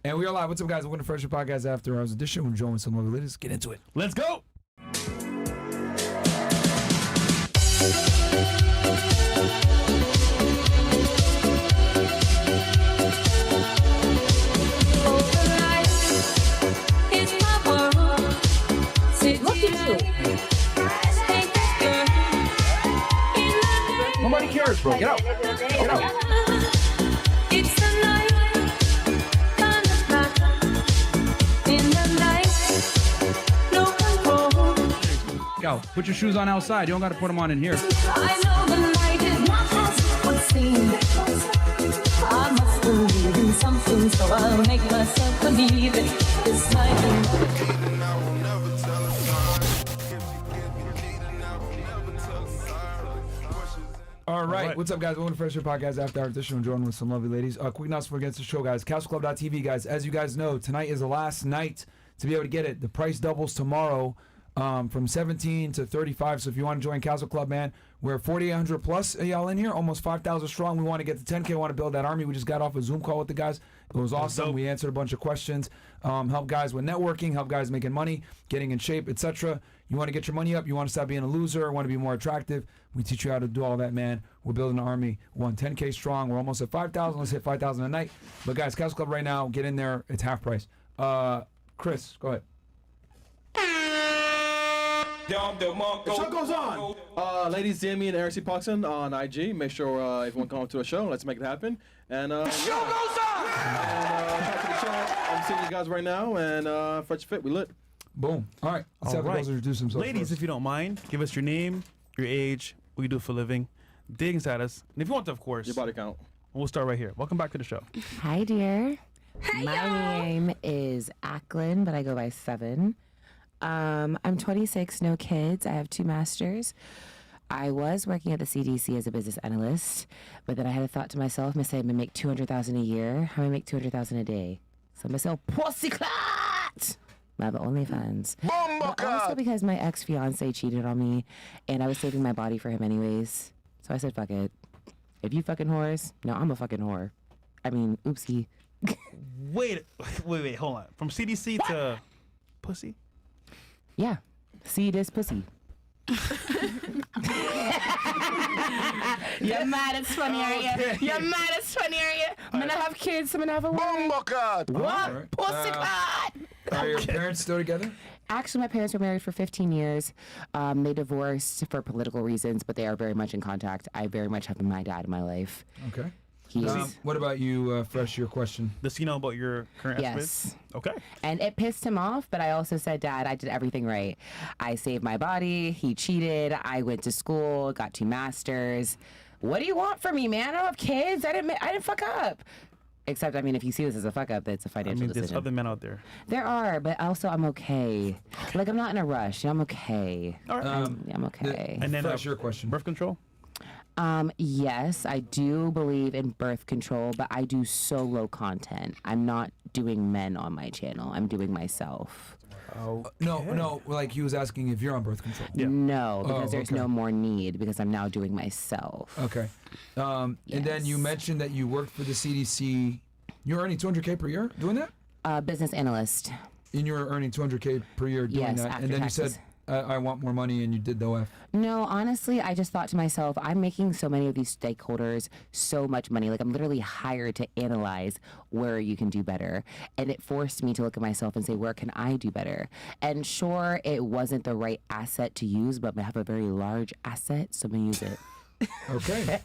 And we are live. What's up, guys? Welcome to Fresh Podcast After Hours Edition. We're joined with some lovely ladies. Get into it. Let's go. Nobody cares, bro. Get out. Get out. Go. Put your shoes on outside. You don't got to put them on in here. I know the night is not as it would seem. I must believe in something, so I'll make myself believe it. This night. All right. What's up, guys? Welcome to Fresh Podcast After Hours Edition. I'm joined with some lovely ladies. Quick announcement against the show, guys. CastleClub.tv, guys. As you guys know, tonight is the last night to be able to get it. The price doubles tomorrow. From 17 to 35. So if you want to join Castle Club, man, we're 4,800 plus y'all in here, almost 5,000 strong. We want to get to 10K. We want to build that army. We just got off a Zoom call with the guys. It was awesome. We answered a bunch of questions. Help guys with networking, help guys making money, getting in shape, etc. You want to get your money up. You want to stop being a loser. Want to be more attractive. We teach you how to do all that, man. We're building an army. We're 10K strong. We're almost at 5,000. Let's hit 5,000 a night. But guys, Castle Club right now, get in there. It's half price. Chris, go ahead. The show goes on. Ladies, DM me and Eric C. Parkson on IG. Make sure everyone come to the show. Let's make it happen. And the show goes on. And to the chat. I'm seeing you guys right now. And Fresh Fit, we lit. Boom. All right. Let's have the girls introduce themselves. Ladies, first. if you don't mind, give us your name, your age, what you do for a living, dating status, and if you want to, of course, your body count. We'll start right here. Welcome back to the show. Hi, dear. My name is Acklin, but I go by Seven. I'm 26, no kids. I have 2 masters. I was working at the CDC as a business analyst, but then I had a thought to myself, I'm going to say I'm going to make $200,000 a year. How do I make $200,000 a day? So I'm going to sell pussy clot. I have OnlyFans. But also because my ex-fiance cheated on me, and I was saving my body for him anyways. So I said, fuck it. If you fucking whores, no, I'm a fucking whore. I mean, oopsie. Wait, hold on. From CDC to pussy? Yeah. See this pussy. You're mad it's funny, are you? You're mad it's funny, are you? I'm gonna have kids, I'm gonna have a wife. What? Right. Pussy clot! Are your parents still together? Actually, my parents were married for 15 years. They divorced for political reasons, but they are very much in contact. I very much have my dad in my life. Okay. He What about you, Fresh, your question? Does he know about your current Yes. Okay. And it pissed him off, but I also said, Dad, I did everything right. I saved my body. He cheated. I went to school, got 2 masters. What do you want from me, man? I don't have kids. I didn't fuck up. Except, I mean, if you see this as a fuck up, it's a financial There's decision. other men out there. There are, but also I'm okay. Like, I'm not in a rush. I'm okay. All right. I'm okay. And then Fresh, your question. Birth control? Yes, I do believe in birth control, but I do solo content. I'm not doing men on my channel. I'm doing myself. No, like he was asking if you're on birth control. Yeah. No, because there's okay. no more need because I'm now doing myself. Okay. And then you mentioned that you worked for the CDC. You're earning $200K per year doing that? Business analyst. And you're earning $200K per year doing Yes, that. after And then taxes. you said, I want more money, and you did the OF. No, honestly, I just thought to myself, I'm making so many of these stakeholders so much money. Like, I'm literally hired to analyze where you can do better. And it forced me to look at myself and say, where can I do better? And sure, it wasn't the right asset to use, but I have a very large asset, so I'm going to use it. Okay.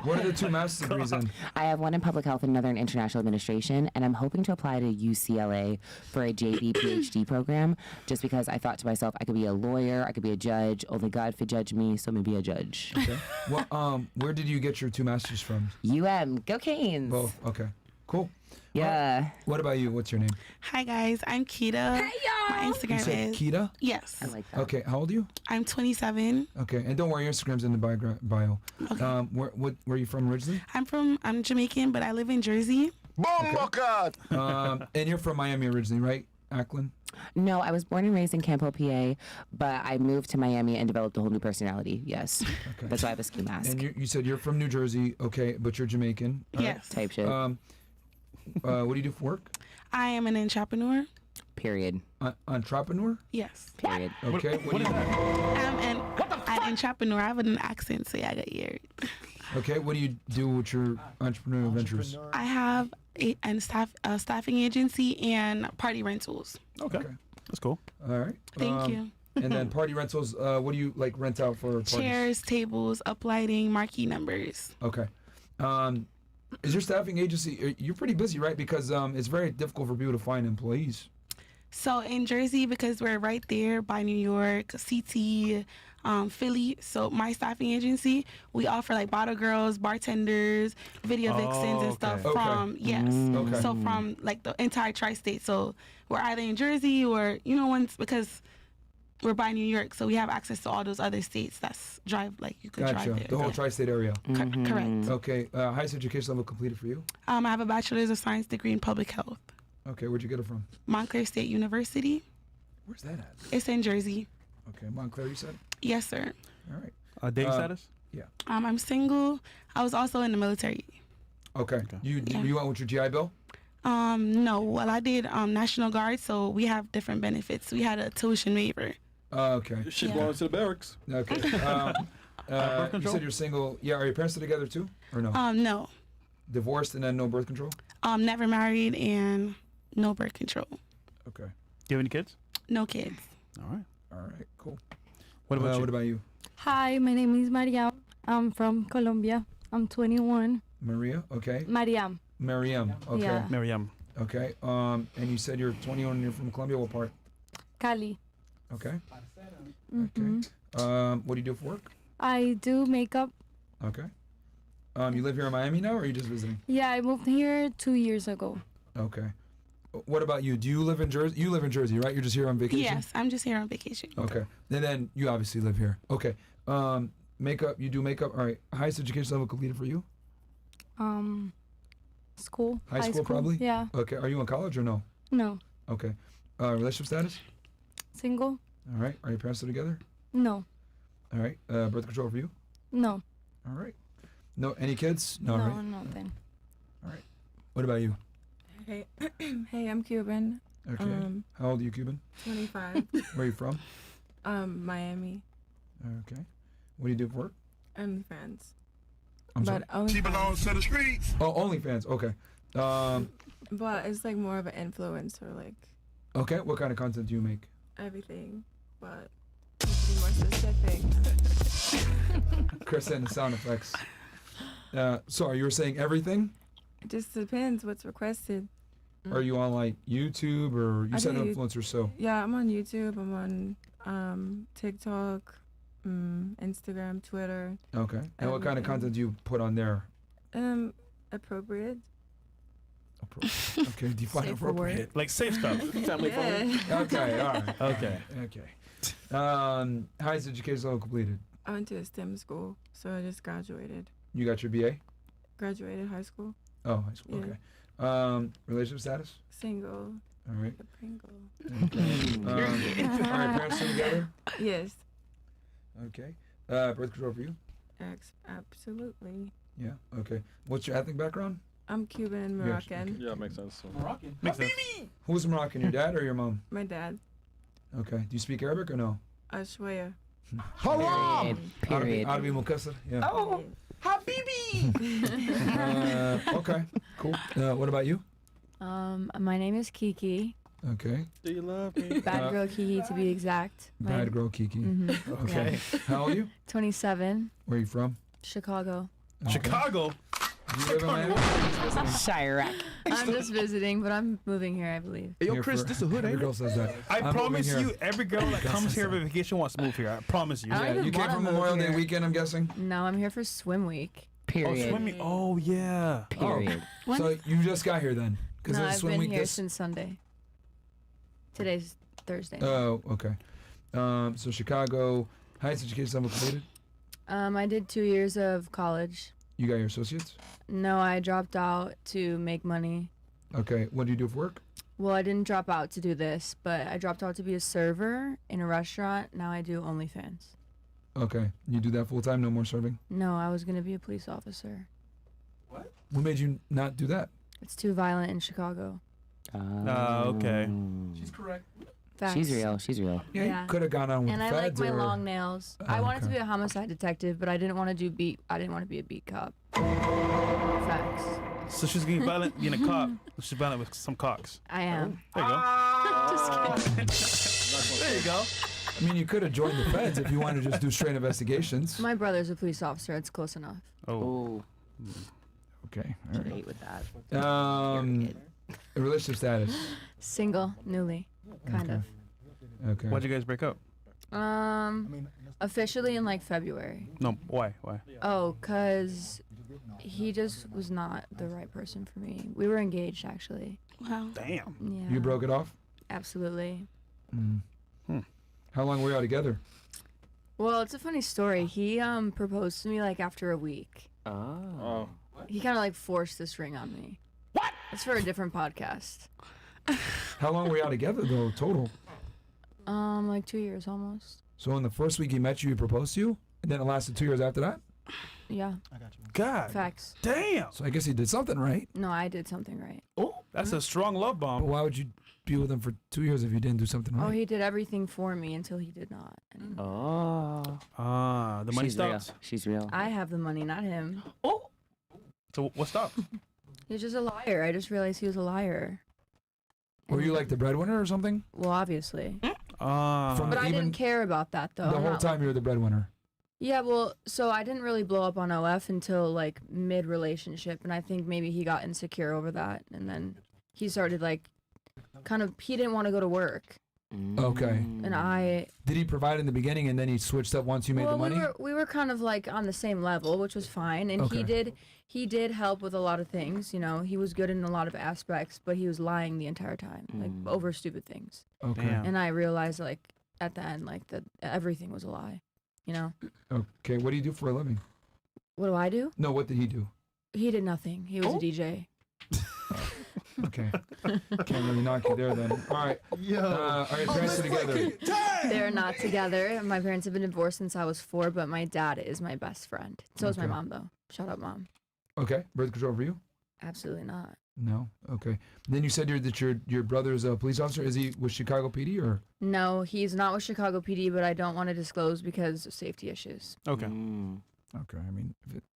What are the 2 master's degrees in? I have one in public health and another in international administration, and I'm hoping to apply to UCLA for a JD PhD program, just because I thought to myself, I could be a lawyer, I could be a judge, only God could judge me, so maybe a judge. Okay. Well, where did you get your 2 masters from? Go Canes! Both. Okay. Cool. Yeah. What about you? What's your name? Hi guys, I'm Kita. Hey y'all. My You Instagram said is Kita? yes. I like that. Okay. How old are you? I'm 27. Okay. And don't worry, your Instagram's in the bio. Okay. Where are you from originally? I'm Jamaican, but I live in Jersey. And you're from Miami originally, right, Acklin? No, I was born and raised in Campo, PA, but I moved to Miami and developed a whole new personality. Yes. Okay. That's why I have a ski mask. And you said you're from New Jersey, okay, but you're Jamaican. Yes. Type shit. What do you do for work? I am an entrepreneur. Period. Entrepreneur? Yes. Period. Okay. What do you I'm an entrepreneur. I have an accent, so yeah, I got eared. Okay. What do you do with your entrepreneurial ventures? I have a staffing agency and party rentals. Okay. That's cool. All right. Thank you. And then party rentals. What do you like rent out for? Parties? Chairs, tables, uplighting, marquee numbers. Okay. Is your staffing agency? You're pretty busy, right? Because it's very difficult for people to find employees. So in Jersey, because we're right there by New York, CT, Philly. So my staffing agency, we offer like bottle girls, bartenders, video vixens and stuff Okay. from Okay. So from like the entire tri-state. So we're either in Jersey or once because we're by New York, so we have access to all those other states. That's you could Gotcha. drive there. The whole tri-state area. Correct. Okay. Highest education level completed for you? I have a bachelor's of science degree in public health. Okay. Where'd you get it from? Montclair State University. Where's that at? It's in Jersey. Okay. Montclair, you said? Yes, sir. All right. Dating status? Yeah. I'm single. I was also in the military. Okay. You went with your GI Bill? No. Well, I did National Guard, so we have different benefits. We had a tuition waiver. Okay. You should go to the barracks. Okay. You said you're single. Yeah. Are your parents still together too, or no? No. Divorced and then no birth control? Never married and no birth control. Okay. Do you have any kids? No kids. All right. All right. Cool. What about you? What about you? Hi, my name is Mariam. I'm from Colombia. I'm 21. Maria. Okay. Mariam. Mariam. Okay. Yeah. Miriam. Okay. And you said you're 21 and you're from Colombia. What part? Cali. Okay. Mhm. Okay. What do you do for work? I do makeup. Okay. You live here in Miami now, or are you just visiting? Yeah, I moved here 2 years ago. Okay. What about you? Do you live in Jersey? You live in Jersey, right? You're just here on vacation? Yes, I'm just here on vacation. Okay. And then you obviously live here. Okay. Makeup. You do makeup. All right. Highest education level completed for you? School. High school, probably? Yeah. Okay. Are you in college or no? No. Okay. Relationship status? Single? All right. Are your parents still together? No. All right. Birth control for you? No. All right. No. Any kids? No. No, Right. nothing. All right. What about you? Hey, hey, I'm Cuban. Okay. How old are you, Cuban? 25. Where are you from? Miami. Okay. What do you do for work? OnlyFans. I'm sorry. But only, to the streets. Oh, OnlyFans. Okay. but it's like more of an influencer, like Okay. What kind of content do you make? everything. But to be more specific, Chris and the sound effects. Sorry, you were saying everything? it just depends what's requested. Or are you on like YouTube or you I said do influencer? So Yeah, I'm on YouTube. I'm on TikTok, Instagram, Twitter. okay. And what kind of Everything. content do you put on there? Appropriate. Okay. Define Safe for appropriate. Like safe stuff. Family friendly. Okay. All right. Okay. Okay. Highest education level completed. I went to a STEM school, so I just graduated. You got your BA? Graduated high school. Oh, high school. Yeah. Okay. Relationship status? Single. All right. A Pringle. Okay. All right. Parents still together? Yes. Okay. Birth control for you? Absolutely. Yeah. Okay. What's your ethnic background? I'm Cuban and Yes, Moroccan. Yeah, makes sense. Moroccan. Makes sense. Who's Moroccan? Your dad or your mom? My dad. Okay. Do you speak Arabic or no? Ashwaya. Period. Period. Arabi Mukassar? Yeah. Oh, Okay. Cool. What about you? My name is Kiki. Okay. Do you love me? Bad girl Kiki to be exact. Bad girl Kiki. Mm-hmm. Okay. How old are you? 27. Where are you from? Chicago. Okay. Chicago. Do you live in Miami? Chirac. I'm just visiting, but I'm moving here, I believe. Hey, yo, Here Chris, for- this a hood, Every ain't girl it? says that. I I'm promise moving you, here. every girl that comes here on vacation wants to move here. I promise you. I don't Yeah, even you came wanna from move Memorial Day here. weekend, I'm guessing? No, I'm here for swim week. Oh, Period. swimming. Oh, yeah. Period. When? So you just got here then? Because No, it's I've swim been week here this. since Sunday. Today's Thursday. Oh, okay. So Chicago, highest education level completed? I did 2 years of college. You got your associates? No, I dropped out to make money. Okay. What do you do for work? Well, I didn't drop out to do this, but I dropped out to be a server in a restaurant. Now I do OnlyFans. Okay. You do that full time, no more serving? No, I was going to be a police officer. What made you not do that? It's too violent in Chicago. Okay. She's correct. Facts. She's real. She's real. Yeah, Yeah. you could have gone on with And the I like feds my or... long nails. Oh, I wanted to okay. be a homicide detective, but I didn't want to do beat. I didn't want to be a beat cop. Facts. So she's getting violent being a cop. She's violent with some cocks. I am. There you go. There you go. I mean, you could have joined the feds if you wanted to just do straight investigations. My brother's a police officer. It's close enough. Oh. Okay. All right. Great with that. Relationship status. Single, newly, kind of. Okay. Why'd you guys break up? Officially in like February. No. Why? Why? Oh, cause he just was not the right person for me. We were engaged actually. Wow. Damn. Yeah. You broke it off? Absolutely. How long were you all together? Well, it's a funny story. He proposed to me like after a week. Oh. He kind of like forced this ring on me. What? It's for a different podcast. How long were you all together though, total? Like 2 years almost. So in the first week he met you, he proposed to you? And then it lasted 2 years after that? Yeah. God. Facts. Damn. So I guess he did something right. No, I did something right. That's a strong love But bomb. why would you be with him for 2 years if you didn't do something right? Oh, he did everything for me until he did not. And The money She's real. stops. She's real. I have the money, not him. So what stopped? He's just a liar. I just realized he was a liar. Were you like the breadwinner or something? Well, obviously. From But I even didn't care about that though. the I'm whole not, time like- you were the breadwinner. Yeah, well, so I didn't really blow up on OF until like mid-relationship, and I think maybe he got insecure over that, and then he started like, he didn't want to go to work, Okay. and I. Did he provide in the beginning and then he switched up once you made Well, the money? we were kind of like on the same level, which was fine, and Okay. he did help with a lot of things. You know, he was good in a lot of aspects, but he was lying the entire time, like over stupid things. Okay. Damn. And I realized like at the end, like that everything was a lie. You know. Okay. What do you do for a living? What do I do? No, what did he do? He did nothing. He was a DJ. Okay. Can't really knock you there then. All right. Are your parents still together? They're not together. My parents have been divorced since I was 4, but my dad is my best friend. So is my Okay. mom, though. Shout out, mom. Okay. Birth control for you? Absolutely not. No. Okay. Then you said your brother's a police officer. Is he with Chicago PD or? No, he's not with Chicago PD, but I don't want to disclose because of safety issues. Okay. Okay. I mean,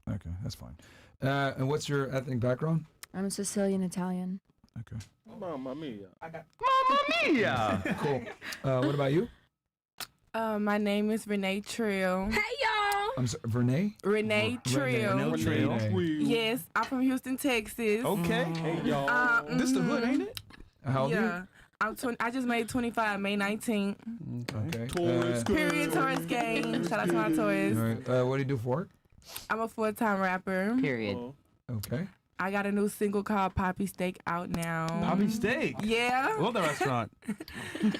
okay, that's fine. And what's your ethnic background? I'm Sicilian Italian. Okay. Mamma mia. Cool. What about you? My name is Renee Trill. Hey y'all. I'm sorry, Vernay? Renee Trill. Renee. Yes, I'm from Houston, Texas. Okay. Hey, y'all. This the hood, ain't it? How old are Yeah. I'm 20, I just made 25, May 19th. you? Okay. Toys, Period Taurus gang. Shout out to my all Taurus. right. What do you do for work? I'm a full-time rapper. Period. Okay. I got a new single called Poppy Steak out now. Poppy Steak. Yeah. Love the restaurant.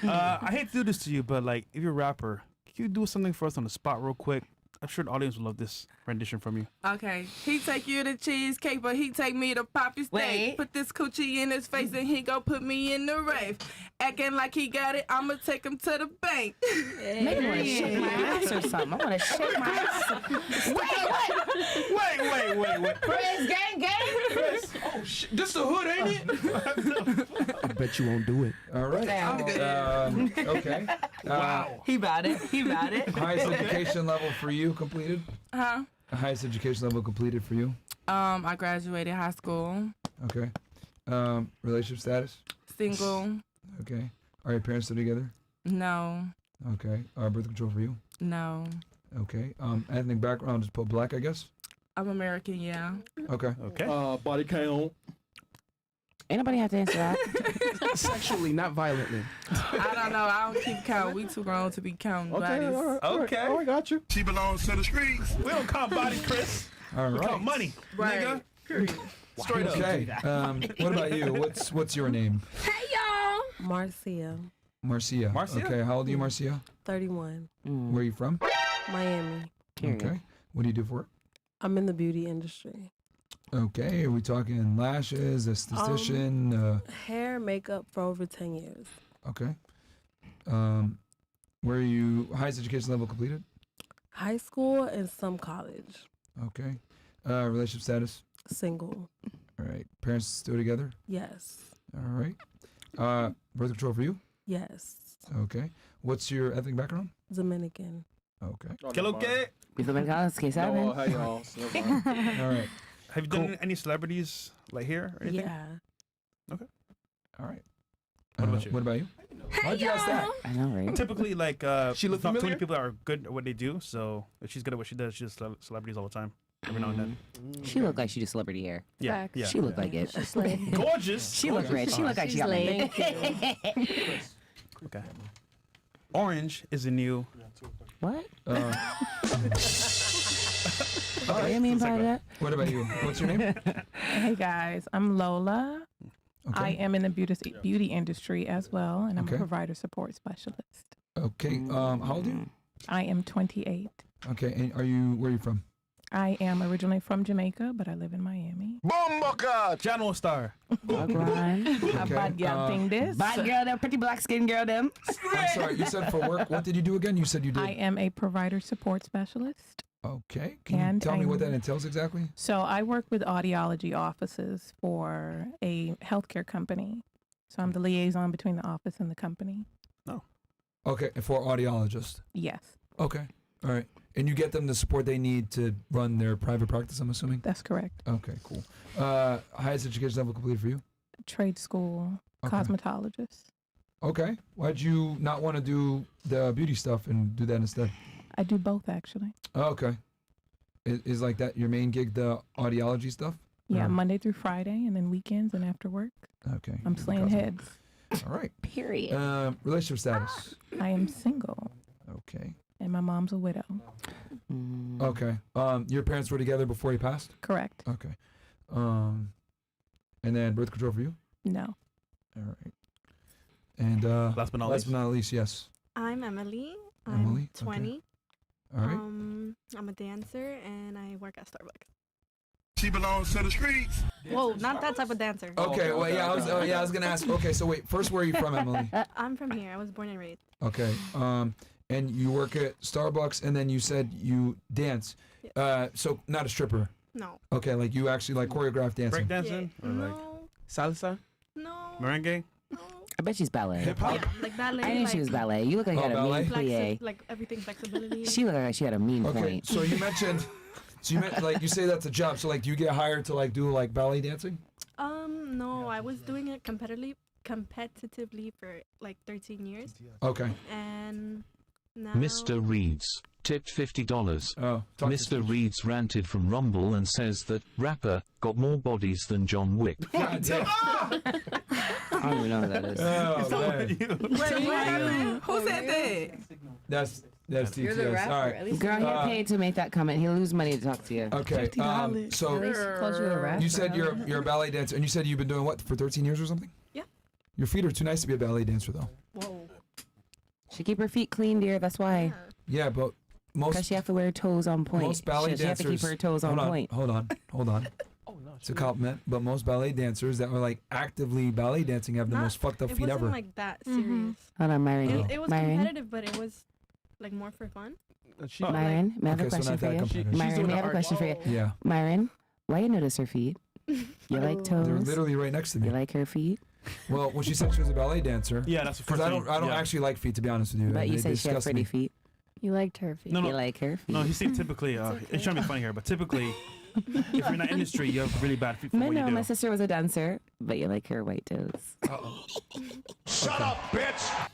I hate to do this to you, but like, if you're a rapper, can you do something for us on the spot real quick? I'm sure the audience will love this rendition from you. Okay. He take you to cheesecake, but he take me to Poppy Steak. Wait. Put this coochie in his face and he go put me in the rave. Acting like he got it, I'ma take him to the bank. Maybe I want to shake my ass or something. I want to shake my ass. Wait. Chris, gang. Oh, shit. This the hood, ain't it? I bet you won't do it. All right. Okay. Wow. He bought it. Highest education level for you completed? Huh? Highest education level completed for you? I graduated high school. Okay. Relationship status? Single. Okay. Are your parents still together? No. Okay. Birth control for you? No. Okay. Ethnic background, just put black, I guess? I'm American, yeah. Okay. Okay. Body count. Ain't nobody have to answer that. Sexually, not violently. I don't know. I don't keep count. We too grown to be counting bodies. All right. Okay. All right, got you. She belongs to the streets. We don't count body, Chris. All We count right. money, Right. nigga. Period. Straight up. Okay. What about you? What's your name? Hey y'all. Marcia, Marcia. Marcia? Okay. How old are you, Marcia? 31, Where are you from? Miami. Period. Okay. What do you do for work? I'm in the beauty industry. Okay. Are we talking lashes, esthetician? Hair, makeup for over 10 years. Okay. Where are you? Highest education level completed? High school and some college. Okay. Relationship status? Single. All right. Parents still together? Yes. All right. Birth control for you? Yes. Okay. What's your ethnic background? Dominican. Okay. ¿Qué lo que? Mis dominicanos, que saben? No, hey y'all. So never mind. All right. Have you done any celebrities like here or anything? Yeah. All right. What about you? What about you? Why'd you ask that? I know, right? Typically, like, She look not too familiar? many people are good at what they do. So if she's good at what she does, she does celebrities all the time. Every now and then. She looked like she did celebrity hair. Yeah. Facts. Yeah. She looked like it. Gorgeous. She looked rich. She looked like she got money. Okay. Orange is a new. What? All What do you right. mean by that? What about you? What's your name? Hey guys, I'm Lola. Okay. I am in the beauty industry as well, and I'm Okay. a provider support specialist. Okay. How old are you? I am 28. Okay. And where are you from? I am originally from Jamaica, but I live in Miami. Channel star. Wagwan. A bad girl thing this. Bad girl, them pretty black skin girl, them. I'm sorry. You said for work. What did you do again? You said you did. I am a provider support specialist. Okay. Can you And tell me what I'm- that entails exactly? So I work with audiology offices for a healthcare company. So I'm the liaison between the office and the company. Okay. For audiologists. Yes, Okay. All right. And you get them the support they need to run their private practice, I'm assuming? that's correct. Okay, cool. Highest education level completed for you? Trade school, Okay. cosmetologist. Okay. Why'd you not want to do the beauty stuff and do that instead? I do both actually. Oh, okay. Is like that your main gig, the audiology stuff? Yeah, Or- Monday through Friday, and then weekends and after work. Okay. I'm slaying heads. All right. Period. Relationship status? I am single, Okay. and my mom's a widow. Okay. Your parents were together before he passed? Correct. Okay. And then birth control for you? No. All right. And Last but not last but not least, yes. I'm Emily. Emily, I'm 20. All right. I'm a dancer and I work at Starbucks. She belongs to the streets. Whoa, not that type of dancer. Okay. Well, yeah. I was gonna ask. Okay. So wait. First, where are you from, Emily? I'm from here. I was born and raised. Okay. And you work at Starbucks, and then you said you dance. So not a stripper. No. Okay. Like you actually like choreograph dancing. Break dancing? Or like No. Salsa? No. merengue? No. I bet she's ballet. Hip hop. Like ballet. I knew she was ballet. You look like you Oh, had a ballet? mean plie. Like everything flexibility. She looked like she had a mean Okay. point. So you mentioned. So you meant like you say that's a job. So like, do you get hired to like do like ballet dancing? No, I was doing it competitively for like 13 years. Okay. And now Mr. Reeds tipped $50. Oh. talk to Mr. us. Reeds ranted from Rumble and says that rapper got more bodies than John Wick. God damn. I don't even know who that is. Oh man. Who said that? That's TTS. You're the rapper. All At right. least Girl, you're he paid to make that comment. He'll lose money to talk to you. Okay. So At least he called you a rapper. you said you're a ballet dancer, and you said you've been doing what for 13 years or something? Yeah. Your feet are too nice to be a ballet dancer, though. Whoa. She keep her feet clean, dear. That's why. Yeah, but Because most she have to wear toes on point. most ballet she have to dancers. keep her toes on point. Hold on. It's a compliment, but most ballet dancers that are like actively ballet dancing have the Not- most fucked up It feet wasn't ever. like that serious. Hold on, Myron. It was Myron. competitive, but it was like more for fun. Myron, may I have a Okay, so question not for that you? competitive. She's Myron, doing may I the have a question for you? art. Yeah, Myron, why you notice her feet? You like they're toes? literally right next to me. You like her feet? Well, when she said she was a ballet dancer, Yeah, that's the because first I don't yeah. actually like feet, to be honest with you. But you They said she has disgust pretty me. feet. You liked her feet. No, no. You like her feet. No, he said typically, it's trying to be funny here, but typically, if you're in that industry, you have really bad feet for I what you know do. my sister was a dancer, but you like her white toes. Shut up, bitch.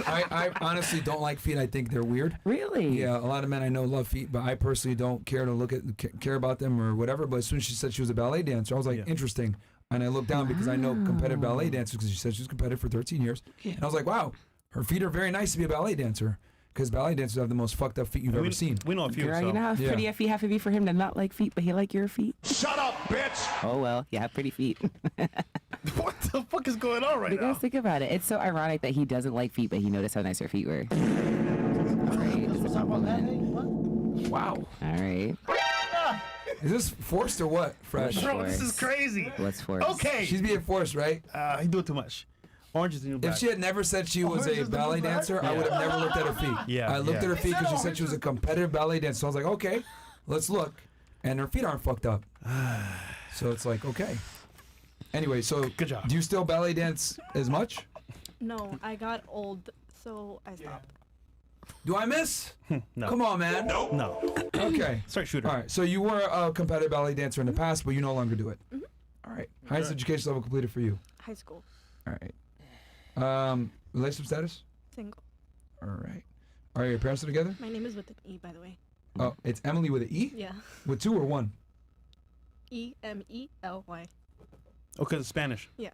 I honestly don't like feet. I think they're weird. Really? Yeah, a lot of men I know love feet, but I personally don't care to care about them or whatever. But as soon as she said she was a ballet dancer, I was like, Yeah. interesting. And I looked down because I know competitive ballet dancers because she said she was competitive for 13 years. And I was like, wow, her feet are very nice to be a ballet dancer because ballet dancers have the most fucked up feet you've ever seen. We know a few. Girl, so. you know how Yeah. pretty your feet have to be for him to not like feet, but he like your feet? Shut up, bitch. Oh, well, you have pretty feet. What the fuck is going on right Because now? think about it. It's so ironic that he doesn't like feet, but he noticed how nice her feet were. All right. It's a compliment. Wow. All right. Is this forced or what, Fresh? Bro, this is crazy. What's for Okay. She's being forced, right? He do it too much. Orange is the new black. If she had never said she was a ballet dancer, I would have never looked at her feet. Yeah, I looked yeah. at her feet because she said she was a competitive ballet dancer. So I was like, okay, let's look. And her feet aren't fucked up. So it's like, okay. Anyway, so good job. Do you still ballet dance as much? No, I got old, so I stopped. Do I miss? No. Come on, man. No. Okay. Straight shooter. All right. So you were a competitive ballet dancer in the past, but you no longer do it. Mhm. All right. Highest education level completed for you. High school. All right. Relationship status? Single. All right. Are your parents still together? My name is with an E, by the way. Oh, it's Emily with an E? Yeah. With 2 or 1? Emely. Okay, it's Spanish. Yeah.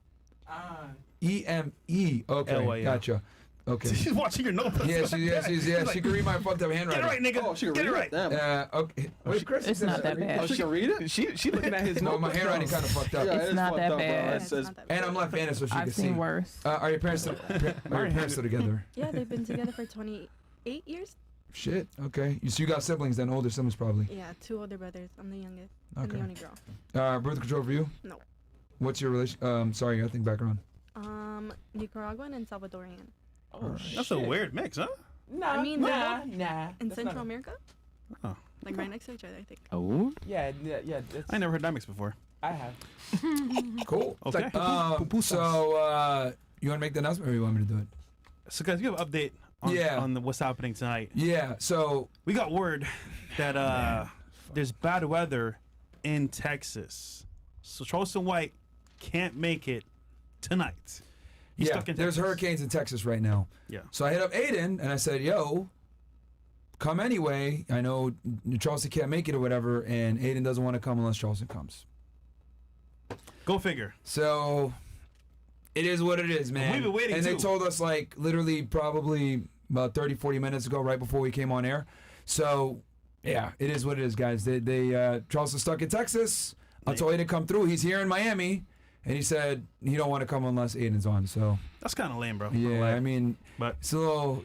E-M-E. Okay, L-Y, yeah. gotcha. Okay. She's watching your notebook. Yeah, she can read my fucked up handwriting. Get it right, nigga. Oh, she can Get read it right. Damn. Okay. Wait, Chris, It's not that bad. Oh, she can read it? She looking at his No, notebook. my handwriting kind of fucked up. Yeah, It's it's not fucked that up, bro. bad. It says, And I'm left-handed, so she can I've see. seen worse. Are your parents still, together? Yeah, they've been together for 28 years. Shit. Okay. So you got siblings then, older siblings probably. Yeah, 2 older brothers. I'm the youngest. I'm Okay. the only girl. Birth control for you? No. What's your relation? Sorry, I gotta think back around. Nicaraguan and Salvadorian. Oh, that's a weird mix, huh? I mean, nah. in That's Central not- America? Oh. Like right next to each other, I think. Oh. Yeah. I never heard that mix before. I have. Cool. Okay. So you want to make the announcement, or you want me to do it? So, guys, you have an update on what's happening tonight. Yeah. So we got word that there's bad weather in Texas. So Charleston White can't make it tonight. He's stuck in there's Texas. hurricanes in Texas right now. Yeah. So I hit up Adin and I said, "Yo, come anyway. I know Charleston can't make it or whatever, and Adin doesn't want to come unless Charleston comes." Go figure. So it is what it is, man. We've been waiting, and they too. told us like literally probably about 30, 40 minutes ago, right before we came on air. So yeah, it is what it is, guys. They Charleston's stuck in Texas until Adin come through. He's here in Miami. And he said he don't want to come unless Aiden's on. So that's kind of lame, bro. Yeah, I mean, but it's a little,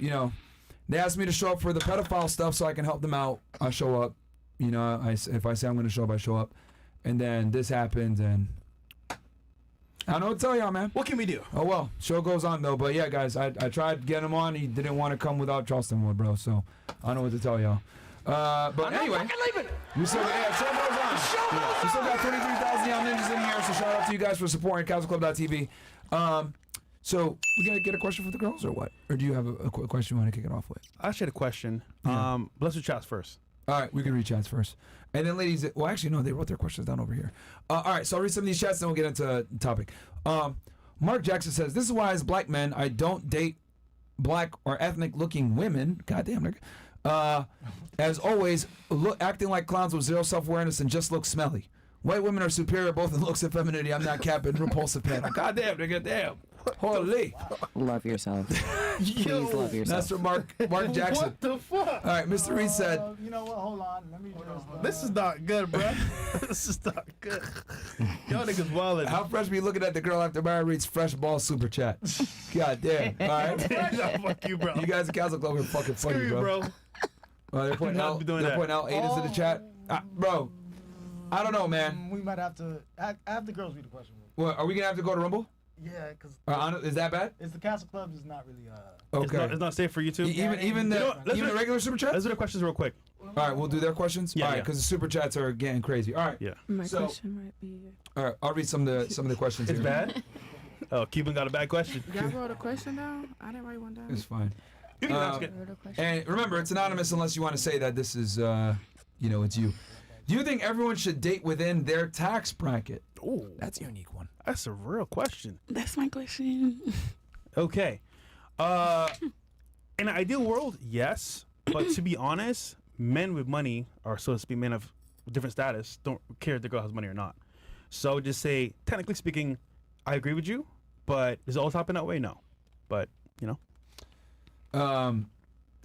they asked me to show up for the pedophile stuff so I can help them out. I show up. If I say I'm going to show up, I show up. And then this happened, and I don't know what to tell y'all, man. What can we do? Oh, well, show goes on, though. But, yeah, guys, I tried getting him on. He didn't want to come without Charleston Wood, bro. So I don't know what to tell y'all. But anyway, we still, show goes on. We still got 23,000 young ninjas in here, so shout out to you guys for supporting CastleClub.tv. So we gonna get a question for the girls or what? Or do you have a question you want to kick it off with? I actually had a question. Let's do chats first. All right, we can read chats first. And then ladies, well, actually, no, they wrote their questions down over here. All right, so I'll read some of these chats, then we'll get into the topic. Mark Jackson says, "This is why as black men, I don't date black or ethnic-looking women." Goddamn, nigga. As always, acting like clowns with zero self-awareness and just look smelly. White women are superior both in looks and femininity. I'm not capping. Repulsive pen. Goddamn, nigga, damn. Holy. Love yourself. Please love yourself. That's from Mark Jackson. What the fuck? All right, Mr. Reed said, You know what? Hold on. Let me just. This is not good, bro. This is not good. Y'all niggas wildin'. "How fresh be looking at the girl after Mary reads fresh ball super chat." God damn. All right. Fuck you, bro. You guys at Castle Club are fucking funny, Screw you, bro. They're pointing not out, be doing they're that. pointing out Aiden's in the chat. Bro, I don't know, man. We might have to. I have the girls read the question. What, are we going to have to go to Rumble? Yeah, because. Is that bad? It's the Castle Club is not really. Okay. It's not safe for you too. Even the regular super chats? Let's do the questions real quick. All right, we'll do their questions. Yeah, all right, yeah. because the super chats are getting crazy. All right. Yeah. My So- question might be. All right, I'll read some of the questions It's here. bad. Oh, Cuban got a bad question. Y'all wrote a question down? I didn't write one down. It's fine. You can ask it. And remember, it's anonymous unless you want to say that this is, it's you. Do you think everyone should date within their tax bracket? Oh, that's a unique one. That's a real question. That's my question. Okay. In an ideal world, yes. But to be honest, men with money, or so to speak, men of different status, don't care if the girl has money or not. So just say, technically speaking, I agree with you, but does it always happen that way? No. But,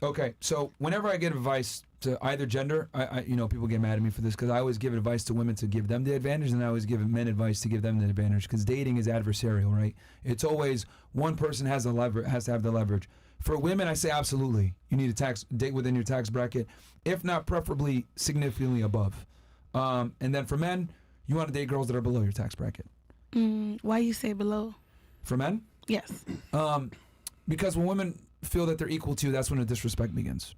Okay, so whenever I give advice to either gender, I people get mad at me for this because I always give advice to women to give them the advantage, and I always give men advice to give them the advantage because dating is adversarial, right? It's always one person has to have the leverage. For women, I say absolutely, you need a date within your tax bracket, if not preferably significantly above. And then for men, you want to date girls that are below your tax bracket. Why you say below? For men? Yes. Because when women feel that they're equal to you, that's when the disrespect begins.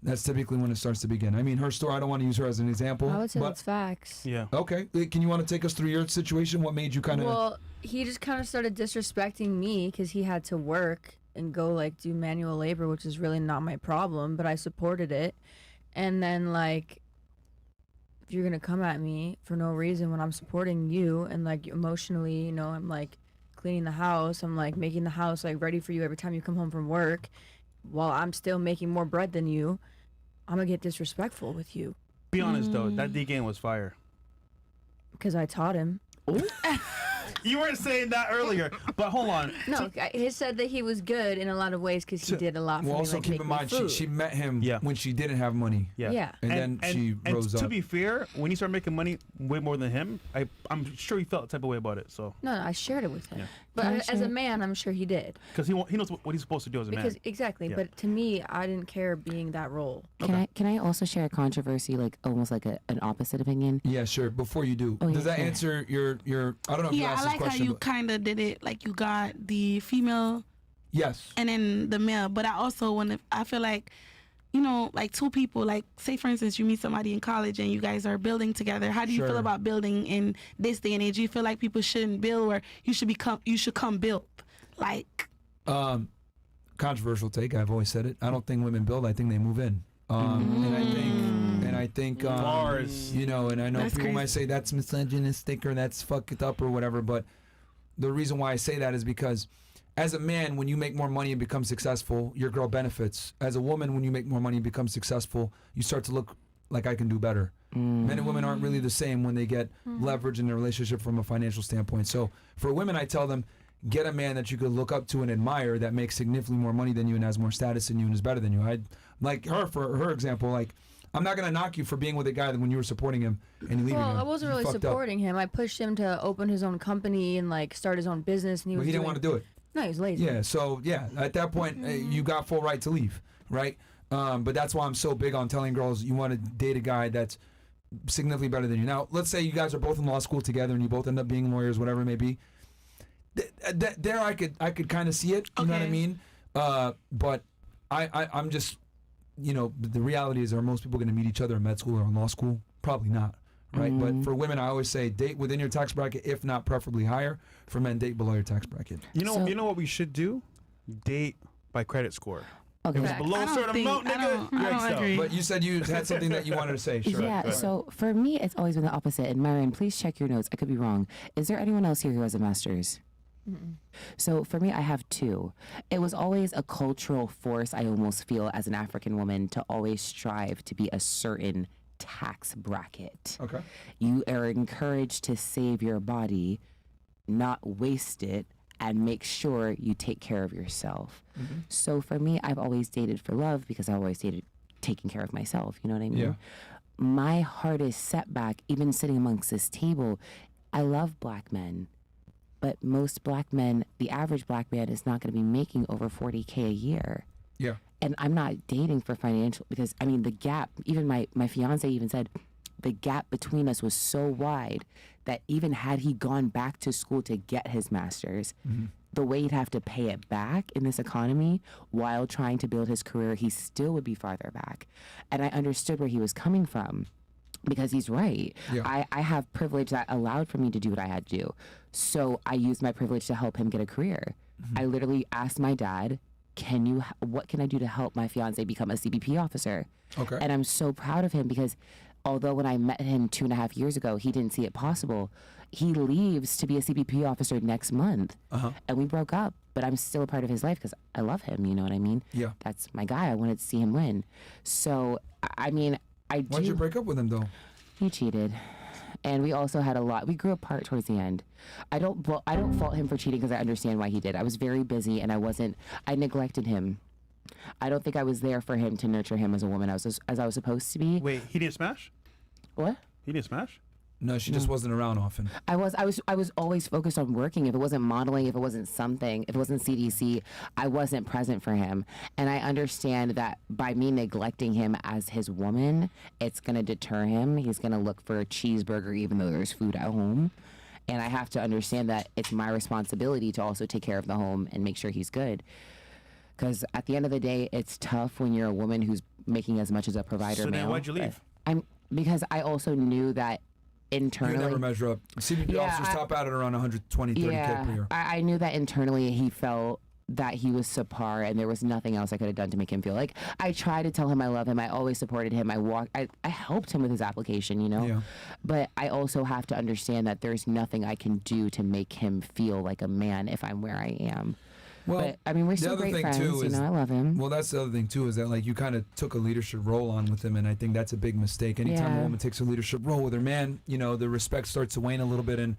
That's typically when it starts to begin. I mean, her story, I don't want to use her as an example. I would say but, that's facts. Yeah. Okay. Can you want to take us through your situation? What made you kind of... Well, he just kind of started disrespecting me because he had to work and go like do manual labor, which is really not my problem, but I supported it. And then like, if you're gonna come at me for no reason when I'm supporting you and like emotionally, you know, I'm like cleaning the house, I'm like making the house like ready for you every time you come home from work, while I'm still making more bread than you, I'm gonna get disrespectful with you. Be honest though, that D game was fire. Because I taught him. You weren't saying that earlier, but hold on. No, he said that he was good in a lot of ways because he did a lot for Well, me. also like keep make in me mind, food. she met him when she didn't have money. Yeah. And then she rose up. To be fair, when you start making money way more than him, I'm sure he felt the type of way about it. So. No, I shared it with him. Yeah. But as a man, I'm sure he did. Because he knows what he's supposed to do as a man. Exactly. Yeah. But to me, I didn't care being that role. Can I also share a controversy, like almost like an opposite opinion? Yeah, sure. Before you do, Oh, does yeah, that sure. answer your? I don't know if you Yeah, asked I this like how question. you but- kind of did it. Like you got the female, Yes. and then the male. But I also I feel like, you know, like two people. Like say for instance, you meet somebody in college and you guys are building together. How do you feel Sure. about building in this day and age? Do you feel like people shouldn't build, or you should come built? Like, Controversial take. I've always said it. I don't think women build. I think they move in. And I think Bars. you know, and I know That's people crazy. might say that's misogynistic or that's fucked up or whatever, but the reason why I say that is because as a man, when you make more money and become successful, your girl benefits. As a woman, when you make more money and become successful, you start to look like I can do better. Men and women aren't really the same when they get leverage in their relationship from a financial standpoint. So for women, I tell them, get a man that you could look up to and admire that makes significantly more money than you and has more status than you and is better than you. I like her, for her example, like, I'm not gonna knock you for being with a guy that when you were supporting him and leaving Well, him. I wasn't really you fucked up. supporting him. I pushed him to open his own company and like start his own business, and he But was. he didn't want to do it. No, he was lazy. Yeah, so yeah, at that point, you got full right to leave, right? But that's why I'm so big on telling girls you want to date a guy that's significantly better than you. Now, let's say you guys are both in law school together and you both end up being lawyers, whatever it may be. There, I could kind of see it. You know what I mean? But I'm just, you know, the reality is, are most people going to meet each other in med school or in law school? Probably not, right? But for women, I always say date within your tax bracket, if not preferably higher. For men, date below your tax bracket. You know what we should do? Date by credit score. Okay. If it's below a certain amount, nigga, you're excelled. But you said you had something that you wanted to say. Sure. Yeah, so for me, it's always been the opposite. And Marion, please check your notes. I could be wrong. Is there anyone else here who has a master's? So for me, I have two. It was always a cultural force, I almost feel, as an African woman, to always strive to be a certain tax bracket. Okay. You are encouraged to save your body, not waste it, and make sure you take care of yourself. So for me, I've always dated for love because I always dated taking care of myself. You know what I mean? Yeah. My hardest setback, even sitting amongst this table, I love black men. But most black men, the average black man is not going to be making over $40K a year. Yeah. And I'm not dating for financial, because I mean, the gap, even my fiance even said, the gap between us was so wide that even had he gone back to school to get his master's, the way he'd have to pay it back in this economy while trying to build his career, he still would be farther back. And I understood where he was coming from. Because he's right. Yeah. I have privilege that allowed for me to do what I had to do. So I used my privilege to help him get a career. I literally asked my dad, what can I do to help my fiance become a CBP officer? Okay. And I'm so proud of him because although when I met him 2.5 years ago, he didn't see it possible, he leaves to be a CBP officer next month. And we broke up, but I'm still a part of his life because I love him, you know what I mean? Yeah. That's my guy. I wanted to see him win. So, I mean, Why'd you break up with him, though? He cheated. And we also had a lot. We grew apart towards the end. I don't fault him for cheating because I understand why he did. I was very busy and I neglected him. I don't think I was there for him to nurture him as a woman as I was supposed to be. Wait, he didn't smash? What? He didn't smash? No, she just wasn't around often. I was always focused on working. If it wasn't modeling, if it wasn't something, if it wasn't CDC, I wasn't present for him. And I understand that by me neglecting him as his woman, it's going to deter him. He's going to look for a cheeseburger even though there's food at home. And I have to understand that it's my responsibility to also take care of the home and make sure he's good. Because at the end of the day, it's tough when you're a woman who's making as much as a provider So male. then why'd you leave? Because I also knew that internally. You never measure up. CBP officers top out at around 120, 30K per year. I knew that internally he felt that he was subpar and there was nothing else I could have done to make him feel like. I tried to tell him I love him. I always supported him. I helped him with his application, you know? Yeah. But I also have to understand that there's nothing I can do to make him feel like a man if I'm where I am. Well, but, I mean, we're still great friends, you know, I love him. Well, that's the other thing, too, is that, like, you kind of took a leadership role on with him, and I think that's a big mistake. Anytime a woman takes a leadership role with her man, you know, the respect starts to wane a little bit, and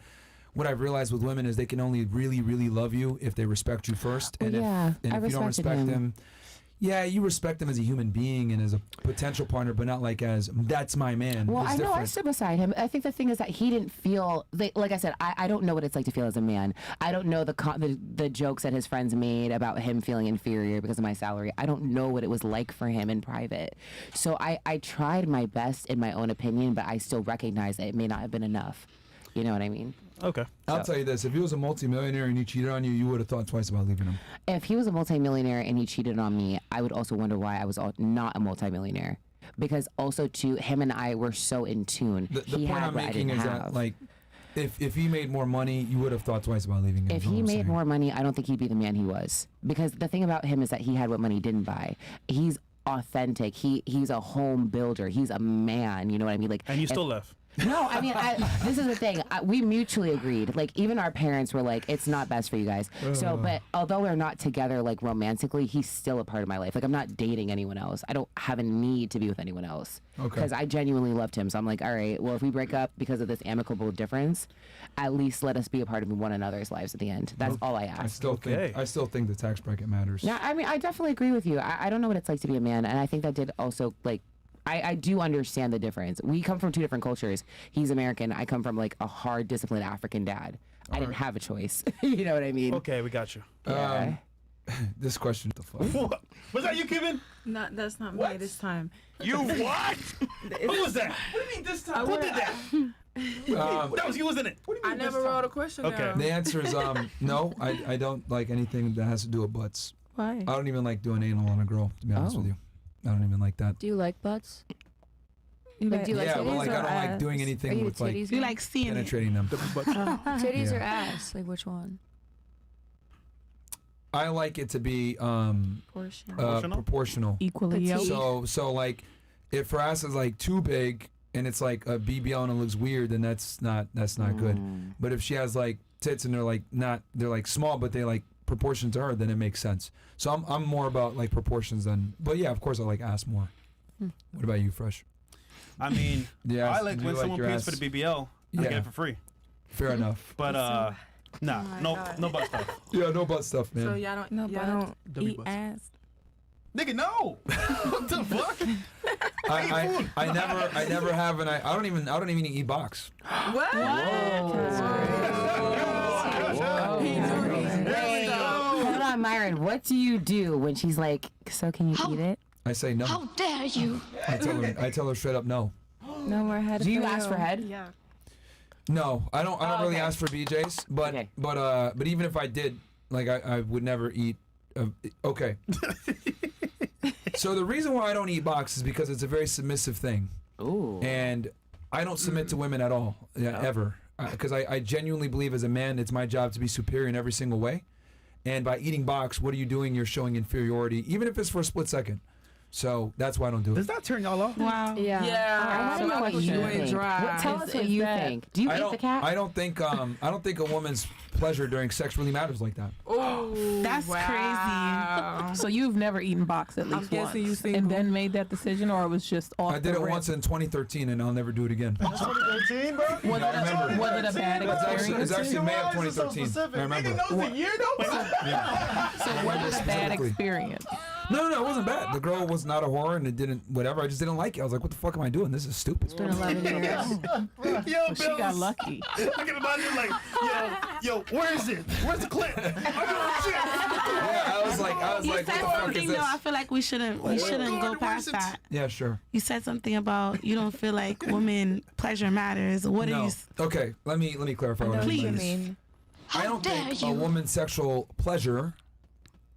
what I've realized with women is they can only really, really love you if they respect you first. Well, and I if you don't respected respect him. them, yeah, you respect him as a human being and as a potential partner, but not like as, that's my man. Well, It's I know I different. stood beside him. I think the thing is that he didn't feel, like I said, I don't know what it's like to feel as a man. I don't know the jokes that his friends made about him feeling inferior because of my salary. I don't know what it was like for him in private. So I tried my best in my own opinion, but I still recognize that it may not have been enough. You know what I mean? Okay. I'll tell you this. If he was a multimillionaire and he cheated on you, you would have thought twice about leaving him. If he was a multimillionaire and he cheated on me, I would also wonder why I was not a multimillionaire. Because also, too, him and I were so in tune. The he point had I'm what I making didn't is have. that, like, if he made more money, you would have thought twice about leaving him. If he made more money, I don't think he'd be the man he was. Because the thing about him is that he had what money didn't buy. He's authentic. He's a home builder. He's a man. You know what I mean? Like, And you still left. No, I mean, this is the thing. We mutually agreed. Like, even our parents were like, it's not best for you guys. So, but although we're not together, like, romantically, he's still a part of my life. Like, I'm not dating anyone else. I don't have a need to be with anyone else. Okay. Because I genuinely loved him. So I'm like, all right, well, if we break up because of this amicable difference, at least let us be a part of one another's lives at the end. That's all I ask. I still think the tax bracket matters. Yeah, I mean, I definitely agree with you. I don't know what it's like to be a man. And I think that did also, like, I do understand the difference. We come from two different cultures. He's American. I come from like a hard, disciplined African dad. I didn't have a choice. You know what I mean? Okay, we got you. Yeah. This question, the fuck? Was that you, Kevin? No, that's not me this time. You what? Who was that? What do you mean this time? Who did that? That was you, wasn't it? I never wrote a question down. The answer is no. I don't like anything that has to do with butts. Why? I don't even like doing anal on a girl, to be honest with you. I don't even like that. Do you like butts? Like, do you like Yeah, titties but like or I don't like ass? doing Are anything you with like titties You like seeing it. penetrating them. Titties Yeah. or ass? Like which one? I like it to be proportional. Equally yoked. So like, if her ass is like too big and it's like a BBL and it looks weird, then that's not good. But if she has like tits and they're like small, but they like proportion to her, then it makes sense. So I'm more about like proportions than. But yeah, of course I like ass more. What about you, Fresh? I mean, Yeah, I like do you when like someone your pays for ass? the BBL. I get it for free. Fair enough. But nah, no butt stuff. Yeah, no butt stuff, man. So y'all don't eat ass. Nigga, no. What the fuck? I never have, and I don't even eat box. What? Hold on, Myron. What do you do when she's like, so can you eat it? I say no. How dare you? I tell her straight up no. No more head. Do you ask for head? Yeah. No, I don't really ask for BJ's, but even if I did, like I would never eat. Okay. So the reason why I don't eat box is because it's a very submissive thing. Ooh. And I don't submit to women at all, ever. Because I genuinely believe as a man, it's my job to be superior in every single way. And by eating box, what are you doing? You're showing inferiority, even if it's for a split second. So that's why I don't do it. Does that turn y'all off? Wow. Yeah. I want to know what you think. Tell us what you think. Do you eat the cat? I don't think a woman's pleasure during sex really matters like that. Oh, That's crazy. So you've never eaten box at least once, guessing you single. and then made that decision, or it was just off. I did the it rip? once in 2013, and I'll never do it again. 2013, bro? Was it a bad experience? It's actually May of 2013. I remember. So was it a bad experience? No, it wasn't bad. The girl was not a whore, and it didn't, whatever. I just didn't like it. I was like, what the fuck am I doing? This is stupid. It's been 11 years. Yo, She got lucky. I can imagine like, yo, where is it? Where's the clip? I'm doing shit. Yeah, I was like, You what the said fuck is something though. this? I feel like we shouldn't go past that. Yeah, sure. You said something about you don't feel like women pleasure matters. What are No. you? Okay, let me clarify what I Please. mean. I don't think a woman's sexual pleasure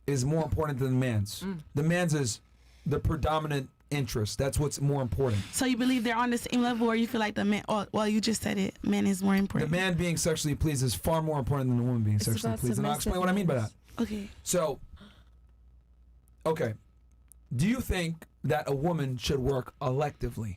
is more important than the man's. The man's is the predominant interest. That's what's more important. So you believe they're on the same level, or you feel like the man? Oh, well, you just said it. Man is more The important. man being sexually pleased is far more important than the woman being sexually about pleased. And I'll explain what I mean by that. Okay. So, okay. Do you think that a woman should work electively?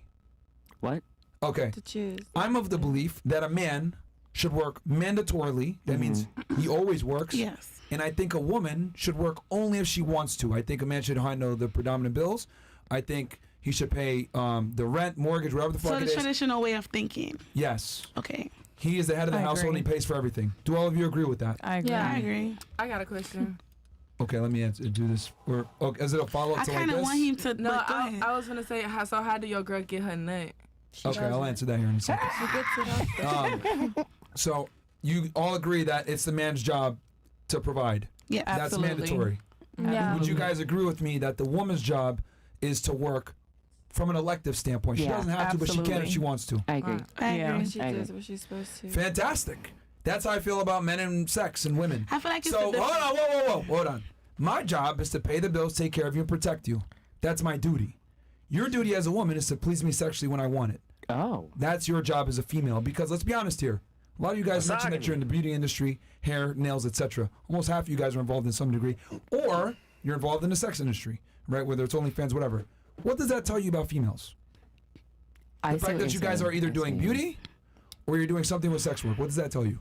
What? Okay. To choose. I'm of the belief that a man should work mandatorily. That means he always works. Yes. And I think a woman should work only if she wants to. I think a man should handle the predominant bills. I think he should pay the rent, mortgage, whatever the fuck So it the is. traditional way of thinking. Yes. Okay. He is the head of the I household agree. and he pays for everything. Do all of you agree with that? I agree. Yeah. I agree. I got a question. Okay, let me do this. Or is it a follow-up I to like kind of this? want him to. No, but go ahead. I was gonna say, how do your girl get her nut? Okay, I'll answer that here in a second. She gets it off. So you all agree that it's the man's job to provide. Yeah, That's absolutely. mandatory. Yeah. Would you guys agree with me that the woman's job is to work from an elective standpoint? She Yeah, doesn't have to, but she can if absolutely. she wants to. I agree. I Yeah. agree. She I does agree. what she's supposed to. Fantastic. That's how I feel about men and sex and women. I feel like it's So a hold different- on, whoa, hold on. My job is to pay the bills, take care of you, and protect you. That's my duty. Your duty as a woman is to please me sexually when I want it. Oh. That's your job as a female. Because let's be honest here, a lot of you guys mentioned that you're in the beauty industry, hair, nails, etc. Almost half of you guys are involved in some degree, or you're involved in the sex industry, right? Whether it's OnlyFans, whatever. What does that tell you about females? The fact that you guys are either doing beauty or you're doing something with sex work. What does that tell you?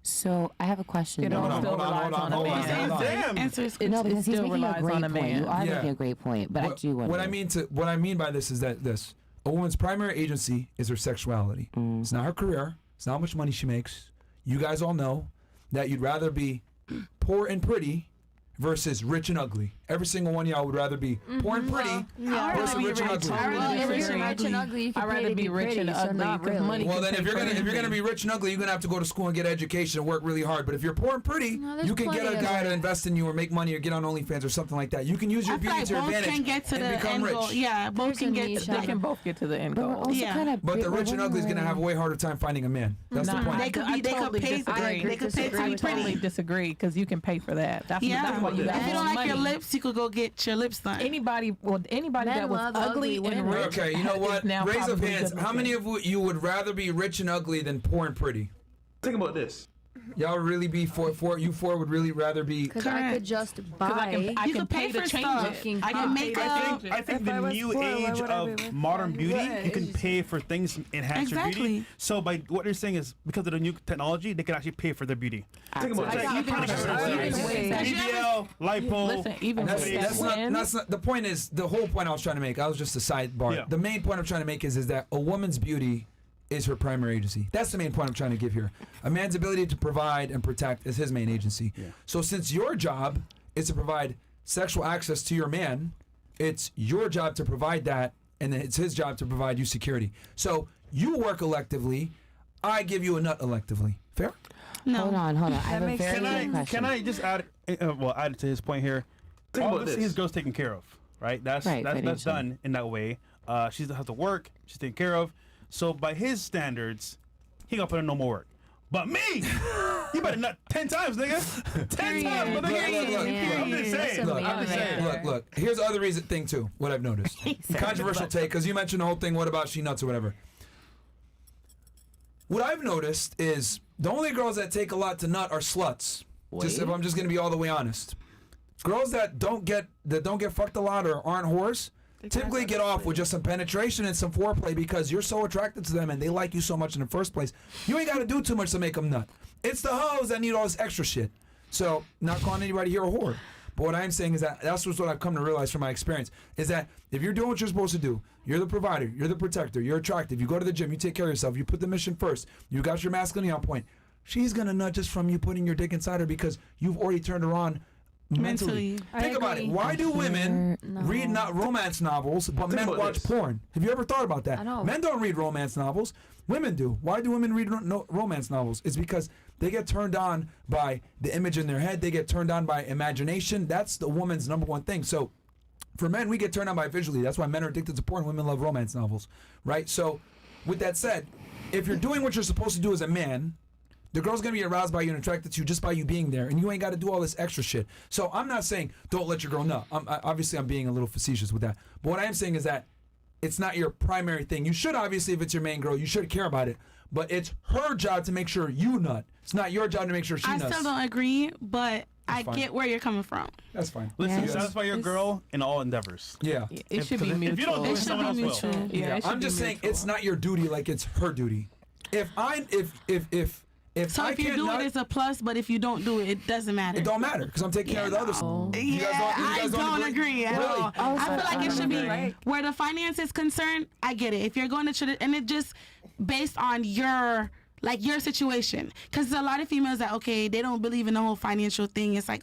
So I have a question. It though. all still relies on a man. Damn. Answer is No, because he's still making a relies great on a point. man. You are Yeah. making a great point, but I do wonder. What I mean by this is that a woman's primary agency is her sexuality. It's not her career. It's not how much money she makes. You guys all know that you'd rather be poor and pretty versus rich and ugly. Every single one of y'all would rather be poor and pretty versus rich and ugly. Well, if you're rich and ugly, you can I'd pay rather to be rich pretty, and so ugly not because really. money Well, can then pay if you're for gonna anything. be rich and ugly, you're gonna have to go to school and get education and work really hard. But if you're poor and pretty, No, there's you can get plenty a of guy to that. invest in you or make money or get on OnlyFans or something like that. You can use your I feel beauty like to your both advantage can get to and the become end rich. goal. Yeah, both There's can a get niche to They on can both get to the end But we're goal. also Yeah. kind of. But the rich and ugly is gonna have a way harder time finding a man. That's the Nah. point. They could I be. They totally could pay. disagree. They could pay to I be would totally pretty. disagree because you can pay for that. That's Yeah. that's why you got If you don't more like your money. lips, you could go get your lips done. Anybody Men that was love ugly ugly and women. rich. Okay, you know is what? now Raise up probably hands. good How many looking. of you would rather be rich and ugly than poor and pretty? Think about this. Y'all really be you four would really rather be. Because I Correct. could just 'Cause buy. I You can could pay pay to for change stuff. it. I can make up. I think If the I was new poor, why age would I of be rich? modern beauty, Right. you can pay for things to enhance your beauty. Exactly. So by what they're saying is because of the new technology, they can actually pay for their beauty. Think about Absolutely. it. You can BBL, lipo. Listen, even That's, with that's not, men, that's not the point. Is the whole point I was trying to make? I was just a sidebar. Yeah. The main point I'm trying to make is that a woman's beauty is her primary agency. That's the main point I'm trying to give here. A man's ability to provide and protect is his main agency. So since your job is to provide sexual access to your man, it's your job to provide that, and then it's his job to provide you security. So you work electively, I give you a nut electively. Fair? No. Hold on. I have a very good question. Can I just add add to his point here? Think All about this this. his girl's taken care of, right? That's Right, that's financially. done in that way. She has to work. She's taken care of. So by his standards, he gonna put in no more work. But me, you better nut 10 times, nigga. 10 times, Look, motherfucker. look, I'm just saying. Look, I'm just saying. Look. Here's the other thing too. What I've noticed. Controversial take, because you mentioned the whole thing. What about she nuts or whatever? What I've noticed is the only girls that take a lot to nut are sluts. Just if I'm just gonna be all the way honest, girls that don't get fucked a lot or aren't whores typically get off with just some penetration and some foreplay because you're so attracted to them and they like you so much in the first place. You ain't got to do too much to make them nut. It's the hoes that need all this extra shit. So, not calling anybody here a whore. But what I'm saying is that that's what I've come to realize from my experience is that if you're doing what you're supposed to do, you're the provider, you're the protector, you're attractive, you go to the gym, you take care of yourself, you put the mission first, you got your masculinity on point, she's going to nut just from you putting your dick inside her because you've already turned her on mentally. Think about it. Why do women read not romance novels, but men watch porn? Have you ever thought about that? I know. Men don't read romance novels. Women do. Why do women read romance novels? It's because they get turned on by the image in their head. They get turned on by imagination. That's the woman's number one thing. So for men, we get turned on by visually. That's why men are addicted to porn. Women love romance novels, right? So with that said, if you're doing what you're supposed to do as a man, The girl's gonna be aroused by you and attracted to you just by you being there, and you ain't got to do all this extra shit. So I'm not saying don't let your girl know. Obviously I'm being a little facetious with that. But what I am saying is that it's not your primary thing. You should obviously, if it's your main girl, you should care about it. But it's her job to make sure you nut. It's not your job to make sure she nuts. I still don't agree, but I fine. get where you're coming from. That's fine. Listen, satisfy your girl in all endeavors. Yeah. It should be mutual. If you don't do it, someone else will. Yeah, it should I'm be just saying mutual. it's not your duty like it's her duty. If So I if you can't do nut, it, it's a plus, but if you don't do it, it doesn't matter. it don't matter because I'm taking care of the other stuff. You guys don't agree at Really? all. I feel like it should be where the finance is concerned. I get it. If you're going to and it just based on your situation, because there's a lot of females that they don't believe in the whole financial thing. It's like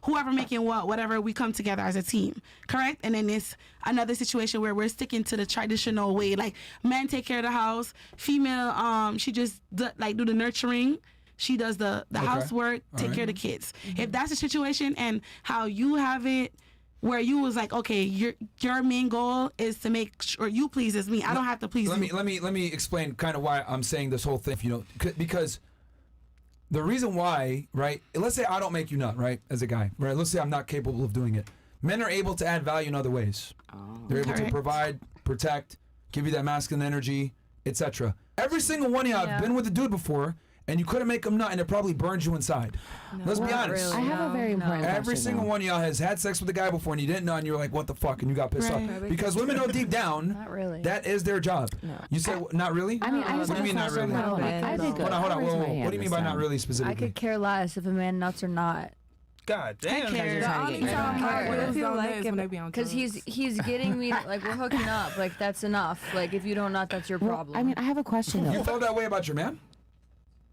whoever making whatever, we come together as a team, correct? And then it's another situation where we're sticking to the traditional way, like men take care of the house, female she just do the nurturing. She does the housework, take care of the kids. If that's the situation and how you have it, where you was like, your main goal is to make sure you pleases me. I don't have to please you. Let me explain kind of why I'm saying this whole thing. If you know, because the reason why, right? Let's say I don't make you nut, right? As a guy, right? Let's say I'm not capable of doing it. Men are able to add value in other ways. They're able to provide, protect, give you that masculine energy, etc. Every single one of y'all have been with a dude before, and you couldn't make him nut, and it probably burned you inside. Let's be honest. I have a very important question. Every single one of y'all has had sex with a guy before, and you didn't know, and you were like, "What the fuck?" and you got pissed off because women know deep down Not really. that is their job. No. You said not really? I mean, I just what do you mean not really? I did good. Hold on. I'll raise my What hand do you mean this by not time. really I specifically? could care less if a man nuts or not. God damn. Because he's getting me, like, we're hooking up. Like, that's enough. Like, if you don't nut, that's your problem. I mean, I have a question though. You felt that way about your man?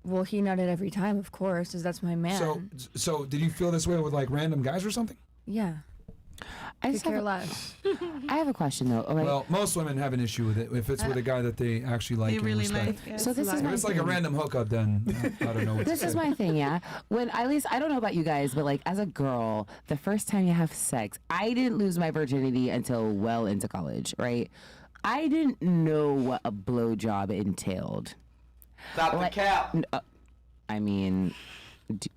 Well, he nutted every time, of course, because that's my man. So did you feel this way with like random guys or something? Yeah. I Could just care have less. I have a question though. Okay. Well, most women have an issue with it if it's with a guy that they actually like and respect. So this is If my it's like a thing. random hookup, then I don't know what This to is say. my thing, yeah. When at least I don't know about you guys, but like as a girl, the first time you have sex, I didn't lose my virginity until well into college, right? I didn't know what a blowjob entailed. Stop the cap. I mean,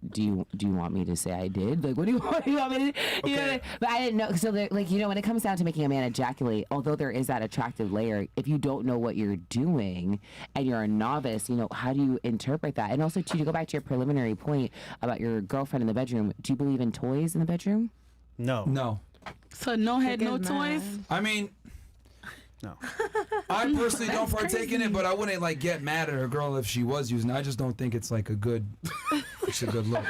do you want me to say I did? Like, what do you want me to? You know, but I didn't know. So, like, you know, when it comes down to making a man ejaculate, although there is that attractive layer, if you don't know what you're doing and you're a novice, you know, how do you interpret that? And also, to go back to your preliminary point about your girlfriend in the bedroom, do you believe in toys in the bedroom? No. So no head, no toys. I mean, no. I personally don't partake in it, but I wouldn't like get mad at a girl if she was using it. I just don't think it's like a good. It's a good look.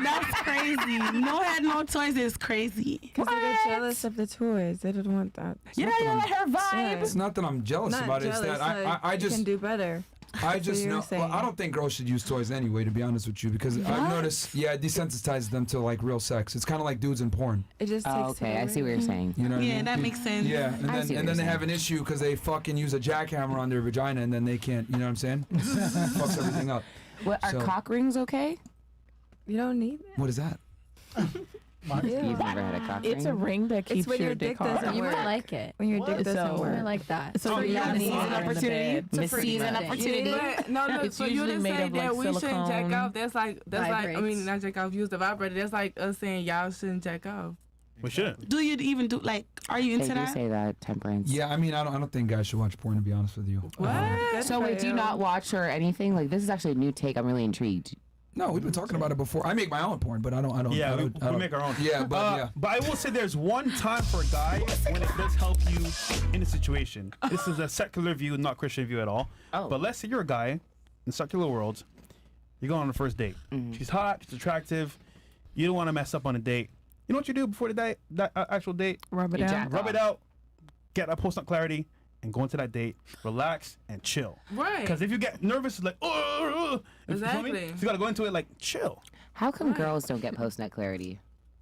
That's crazy. No head, no toys is crazy. Because they get jealous of the toys. They don't want that. You know, her vibe. It's not that I'm jealous Not about it. jealous, It's that like, I you just can do better. I That's what just you were know. saying. Well, I don't think girls should use toys anyway, to be honest with you, because I've noticed. Yeah, it desensitizes them to like real sex. It's kind of like dudes in porn. It just Oh, takes okay, I see what you're saying. You know what I mean? that makes sense. Yeah, and I see then what they you're have an issue because they fucking use a jackhammer on their vagina and then they can't. You know what I'm saying? Fucks everything up. What are So- cock rings okay? You don't need it. What is that? You've never had a cock It's ring? a ring that keeps It's when your your dick dick hard. doesn't You work. might like it. When your dick doesn't So- work. I like that. So you got need an opportunity. It's a Season opportunity. But no, look, It's so you usually didn't made say of, that like, we shouldn't jack silicone. off. That's like I mean, Vibrates. not jack off. Use the vibrator. That's like us saying y'all shouldn't jack off. We shouldn't. Do you even do are you into They do that? say that, temperance. Yeah, I mean, I don't think guys should watch porn, to be honest with you. What? So wait, do you not watch or anything? Like, this is actually a new take. I'm really intrigued. No, we've been talking about it before. I make my own porn, but I don't. Yeah, I we don't- make our own. Yeah, but yeah. But I will say there's one time for a guy when it does help you in a situation. This is a secular view, not Christian view at all. Oh. But let's say you're a guy in the secular world. You go on a first date. She's hot. She's attractive. You don't want to mess up on a date. You know what you do before the actual date? Rub it You out. jack Rub off. it out. Get that post-nut clarity. And go into that date, relax and chill. Right. Because if you get nervous, it's like, you feel me? Exactly. So you gotta go into it like chill. How come girls don't get post-nut clarity?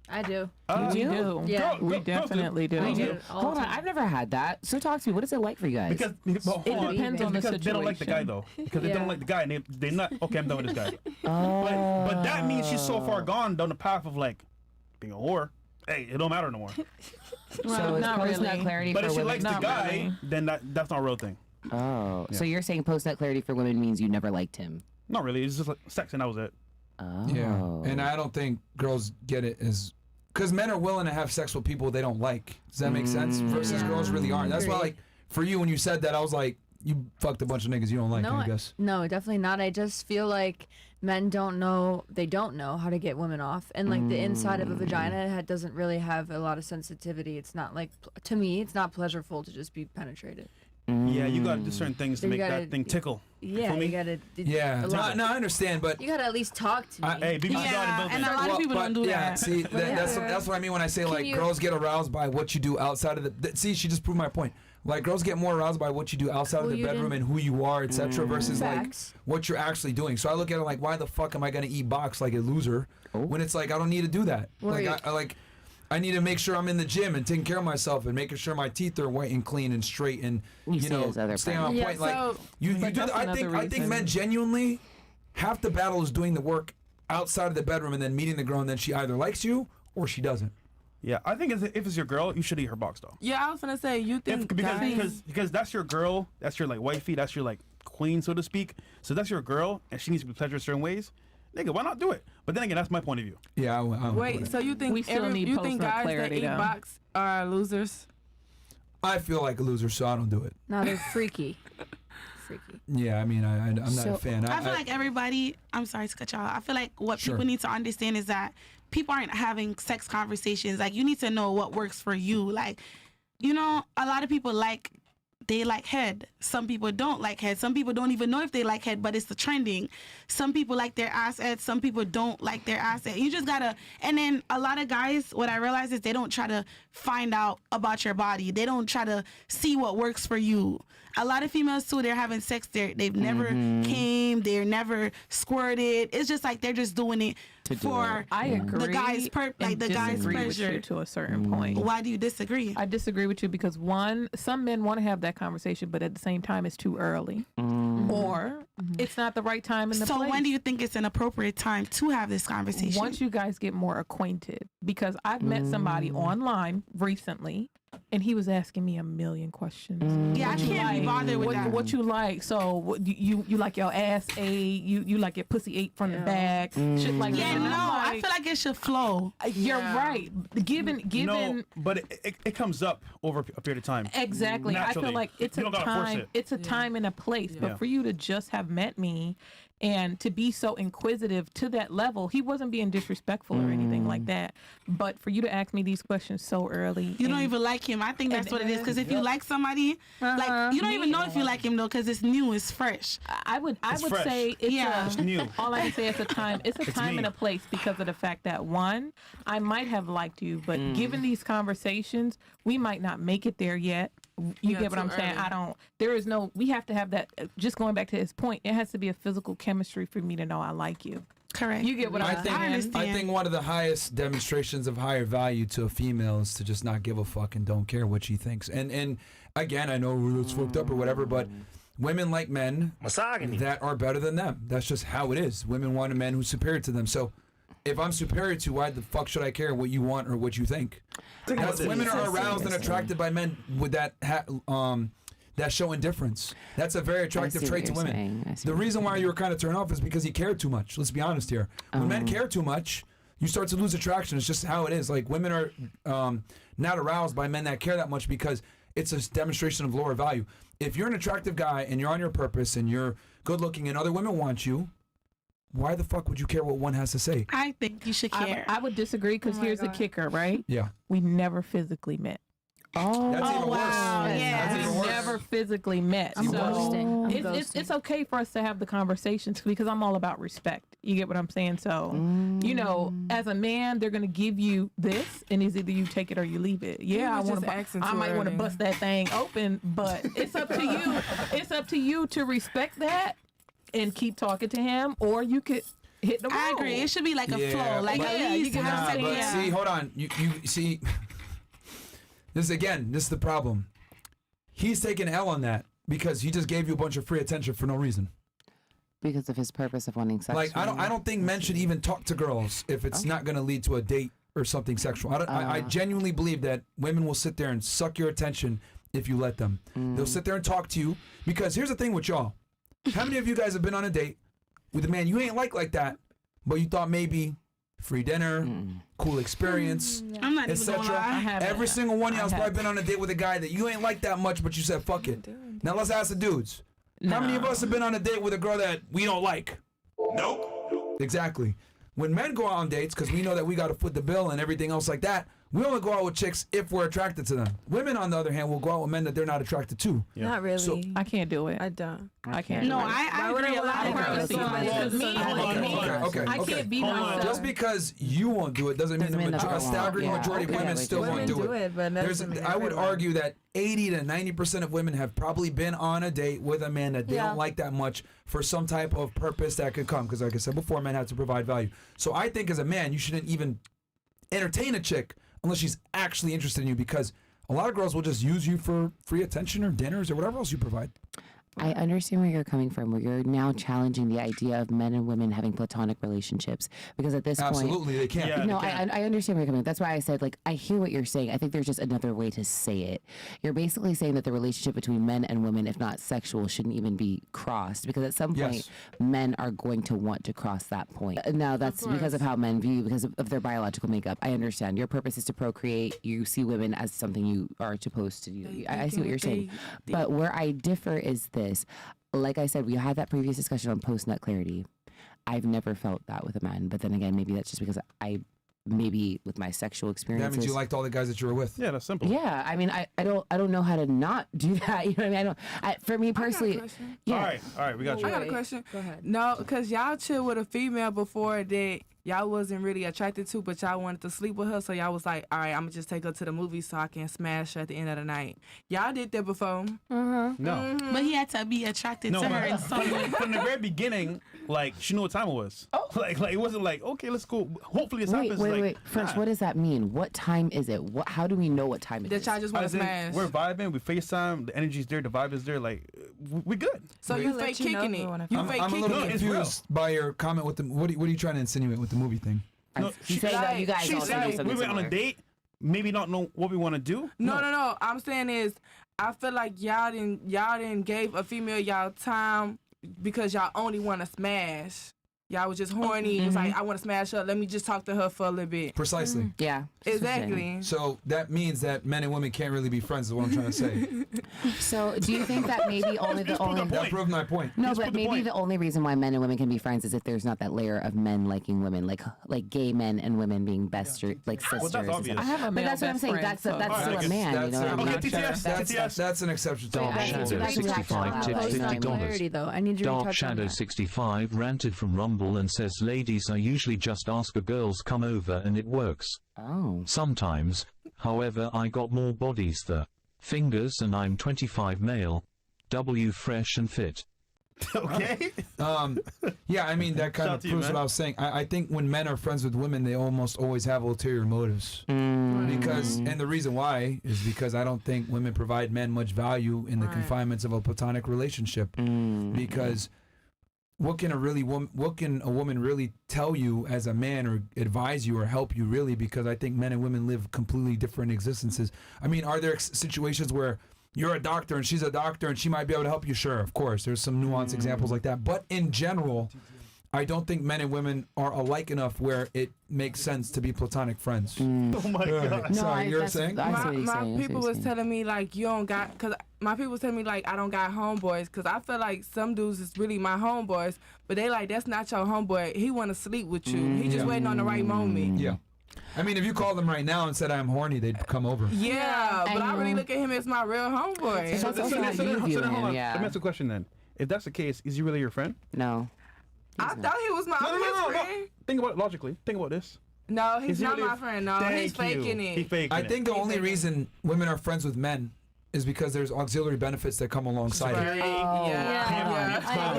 I do. You do. Yeah. We definitely do. I do. All Hold the on, time. I've never had that. So talk to me. What is it like for you guys? Because It depends on the because they don't like the guy situation. though. Because they don't like the guy and they're not okay. I'm done with this guy. Oh. But that means she's so far gone down the path of like being a whore. Hey, it don't matter no more. So it's not post-nut really. clarity But for if she women? likes the Not guy, really. then that's not a real thing. Oh, so Yeah. you're saying post-nut clarity for women means you never liked him? Not really. It's just like sex, and that was it. Oh. Yeah, and I don't think girls get it as because men are willing to have sex with people they don't like. Does that make sense? Versus girls really aren't. That's why, like, for you when you said that, I was like, you fucked a bunch of niggas you don't like. No, I guess. no, definitely not. I just feel like men don't know how to get women off, and like the inside of a vagina doesn't really have a lot of sensitivity. It's not like, to me, it's not pleasurable to just be penetrated. Yeah, you gotta do certain things to You make gotta- that thing tickle. Yeah, feel me? you gotta. Yeah, no, I understand, but You gotta at least talk to me. Hey, BB's Yeah, and a lot of people don't do yeah, that. see, that's what I mean when I say like you- girls get aroused by what you do outside of the. See, she just proved my point. Like girls get more aroused by what you do outside of Well, the you bedroom didn't- and who you are, etc., versus Facts. like what you're actually doing. So I look at it like, why the fuck am I gonna eat box like a loser when it's like I don't need to do that. Well, I need to make sure I'm in the gym and taking care of myself and making sure my teeth are white and clean and straight and You see his other stay part. on Yeah, point. Like so- you do. that's I think another men genuinely half the battle is doing the work outside of the bedroom and then meeting the girl and then she either likes you or she doesn't. Yeah, I think if it's your girl, you should eat her box though. Yeah, I was gonna say you think Because that's your girl, that's your like wifey, that's your like queen, so to speak. So that's your girl, and she needs to be pleasured certain ways. Nigga, why not do it? But then again, that's my point of view. Yeah. Wait, so you think We still need you think post-nut guys clarity, that eat though. box are losers? I feel like a loser, so I don't do it. No, they're freaky. Freaky. Yeah, I mean, I'm not a fan. I feel like everybody, I'm sorry to cut y'all. I feel like what Sure. people need to understand is that people aren't having sex conversations. Like, you need to know what works for you. Like, you know, a lot of people they like head. Some people don't like head. Some people don't even know if they like head, but it's the trending. Some people like their assets. Some people don't like their asset. You just gotta, and then a lot of guys, what I realize is they don't try to find out about your body. They don't try to see what works for you. A lot of females too, they're having sex, they've never came, they're never squirted. It's just like they're just doing it for I agree. the guy's and the guy's disagree with pleasure. you to a certain point. Why do you disagree? I disagree with you because one, some men want to have that conversation, but at the same time, it's too early, or it's not the right time in the So place. when do you think it's an appropriate time to have this conversation? Once you guys get more acquainted, because I've met somebody online recently, and he was asking me a million questions. Yeah, I can't be bothered with that. What you like? So what, you like your ass ate? You like your pussy ate from the back? Shit like Yeah, that. And no, I'm I like, feel like it should flow. You're right. Given No, but it comes up over a period of time. Exactly. I Naturally. feel like it's You a don't gotta force time. it. It's a time and a place. Yeah. But for you to just have met me and to be so inquisitive to that level, he wasn't being disrespectful or anything like that. But for you to ask me these questions so early, You don't even like him. I think that's what it is. Because if you like somebody, like you don't even know if you like him though, because it's new, it's fresh. I would fresh. say it's Yeah. It's new. all I can say is a time. It's a time me. and a place because of the fact that one, I might have liked you, but given these conversations, we might not make it there yet. You Yeah, get what too I'm saying? early. I don't. There is no. We have to have that. Just going back to his point, it has to be a physical chemistry for me to know I like you. Correct. You get what I'm saying? I understand. I think one of the highest demonstrations of higher value to a female is to just not give a fuck and don't care what she thinks. And again, I know it's fucked up or whatever, but women like men that are better than them. That's just how it is. Women want a man who's superior to them. So if I'm superior to, why the fuck should I care what you want or what you think? That's, women are aroused and attracted by men with that that show indifference. That's a very attractive see what trait to you're women. saying. I see The what reason why you were kind of turned off is because he cared too much. Let's be honest here. When men care too much, you start to lose attraction. It's just how it is. Like women are not aroused by men that care that much because it's a demonstration of lower value. If you're an attractive guy and you're on your purpose and you're good looking and other women want you, why the fuck would you care what one has to say? I think you should care. I would disagree because here's the kicker, right? Yeah. We never physically met. Oh, That's even worse. yeah. That's even we worse. never physically met. I'm so ghosting. I'm it's okay for us to have the conversations because I'm all about respect. You get what I'm saying? So, you know, as a man, they're gonna give you this, and it's either you take it or you leave it. Yeah, was I want just asking to. I too might want to early. bust that thing open, but it's up to you. It's up to you to respect that and keep talking to him, or you could hit the road. I agree. It should be like a Yeah, flow. Like but- at Yeah, least you get have what I'm Nah, saying? but see, hold on. You see, this is the problem. He's taking L on that because he just gave you a bunch of free attention for no reason. Because of his purpose of wanting sex. Like I don't think men should even talk to girls if it's not going to lead to a date or something sexual. I genuinely believe that women will sit there and suck your attention if you let them. They'll sit there and talk to you because here's the thing with y'all. How many of you guys have been on a date with a man you ain't like that, but you thought maybe free dinner, cool experience, I'm not even gonna etc. lie. Every single one of y'all's probably been on a date with a guy that you ain't like that much, but you said fuck it. Now let's ask the dudes. How many of us have been on a date with a girl that we don't like? Nope. Exactly. When men go out on dates, because we know that we got to foot the bill and everything else like that, we only go out with chicks if we're attracted to them. Women, on the other hand, will go out with men that they're not attracted to. Not really. So, I can't do it. I don't. I can't. No, I agree. A lot of girls do okay. I can't be myself. Just because you won't do it doesn't mean a staggering majority of women still won't do it. I would argue that 80 to 90% of women have probably been on a date with a man that they don't like that much for some type of purpose that could come. Because like I said before, men have to provide value. So I think as a man, you shouldn't even entertain a chick unless she's actually interested in you, because a lot of girls will just use you for free attention or dinners or whatever else you provide. I understand where you're coming from, where you're now challenging the idea of men and women having platonic relationships. Because at this point... Absolutely, they can't. I understand where you're coming from. That's why I said, like, I hear what you're saying. I think there's just another way to say it. You're basically saying that the relationship between men and women, if not sexual, shouldn't even be crossed. Because at some point, men are going to want to cross that point. Now, that's because of how men view you, because of their biological makeup. I understand. Your purpose is to procreate. You see women as something you are supposed to do. I see what you're saying. But where I differ is this. Like I said, we had that previous discussion on post-nut clarity. I've never felt that with a man, but then again, maybe that's just because maybe with my sexual experiences. That means you liked all the guys that you were with. Yeah, that's simple. Yeah, I mean, I don't know how to not do that. You know what I mean? For me personally, yeah. All right, we got you. I got a question. Go ahead. No, because y'all chill with a female before that y'all wasn't really attracted to, but y'all wanted to sleep with her, so y'all was like, all right, I'm going to just take her to the movie so I can smash her at the end of the night. Y'all did that before. No. But he had to be attracted to her in some way. From the very beginning, like, she knew what time it was. Like it wasn't like, okay, let's go. Hopefully this happens. Wait. French, what does that mean? What time is it? How do we know what time it is? That y'all just want to smash. We're vibing, we FaceTime, the energy's there, the vibe is there, like, we good. So you fake kicking it. I'm a little confused by your comment with the, what are you trying to insinuate with the movie thing? No, she said that you guys she also do said something we went on a similar. date, maybe not know what we want to do. No. I'm saying is, I feel like y'all didn't gave a female y'all time because y'all only want to smash. Y'all was just horny. It was like, I want to smash her. Let me just talk to her for a little bit. Precisely. Yeah. Exactly. So that means that men and women can't really be friends, is what I'm trying to say. So do you think that maybe That proved my point. No, but maybe the only reason why men and women can be friends is if there's not that layer of men liking women, like gay men and women being best like sisters. Well, that's obvious. I have a male But that's what I'm best saying. friend, That's so- still a man. You know what I mean? That's an exception to Dark the Shadow that's 65 tips exactly $50. though. I need you to Dark touch on Shadow that. 65 ranted from Rumble and says, ladies, I usually just ask a girl's come over and it works. Oh. Sometimes, however, I got more bodies the fingers and I'm 25 male. W fresh and fit. Okay. Yeah, I mean, that kind Shout of to you, proves man. what I was saying. I think when men are friends with women, they almost always have ulterior motives. Because, and the reason why is because I don't think women provide men much value in the confinements of a platonic relationship. Because what can a woman really tell you as a man or advise you or help you really? Because I think men and women live completely different existences. I mean, are there situations where you're a doctor and she's a doctor and she might be able to help you? Sure, of course. There's some nuanced examples like that. But in general, I don't think men and women are alike enough where it makes sense to be platonic friends. Oh my God. Sorry, you're saying? My people was telling me like you don't got, cause my people was telling me like I don't got homeboys, cause I feel like some dudes is really my homeboys, but they like that's not your homeboy. He want to sleep with you. He just waiting on the right moment. Yeah. I mean, if you called them right now and said I'm horny, they'd come over. Yeah, but I really look at him as my real homeboy. So then hold on. Let me ask a question then. If that's the case, is he really your friend? No. I thought he was my friend. Think about it logically. Think about this. No, he's Is he not really my friend. No, Thank he's faking you. it. He faking I it. think the only reason women are friends with men is because there's auxiliary benefits that come alongside it.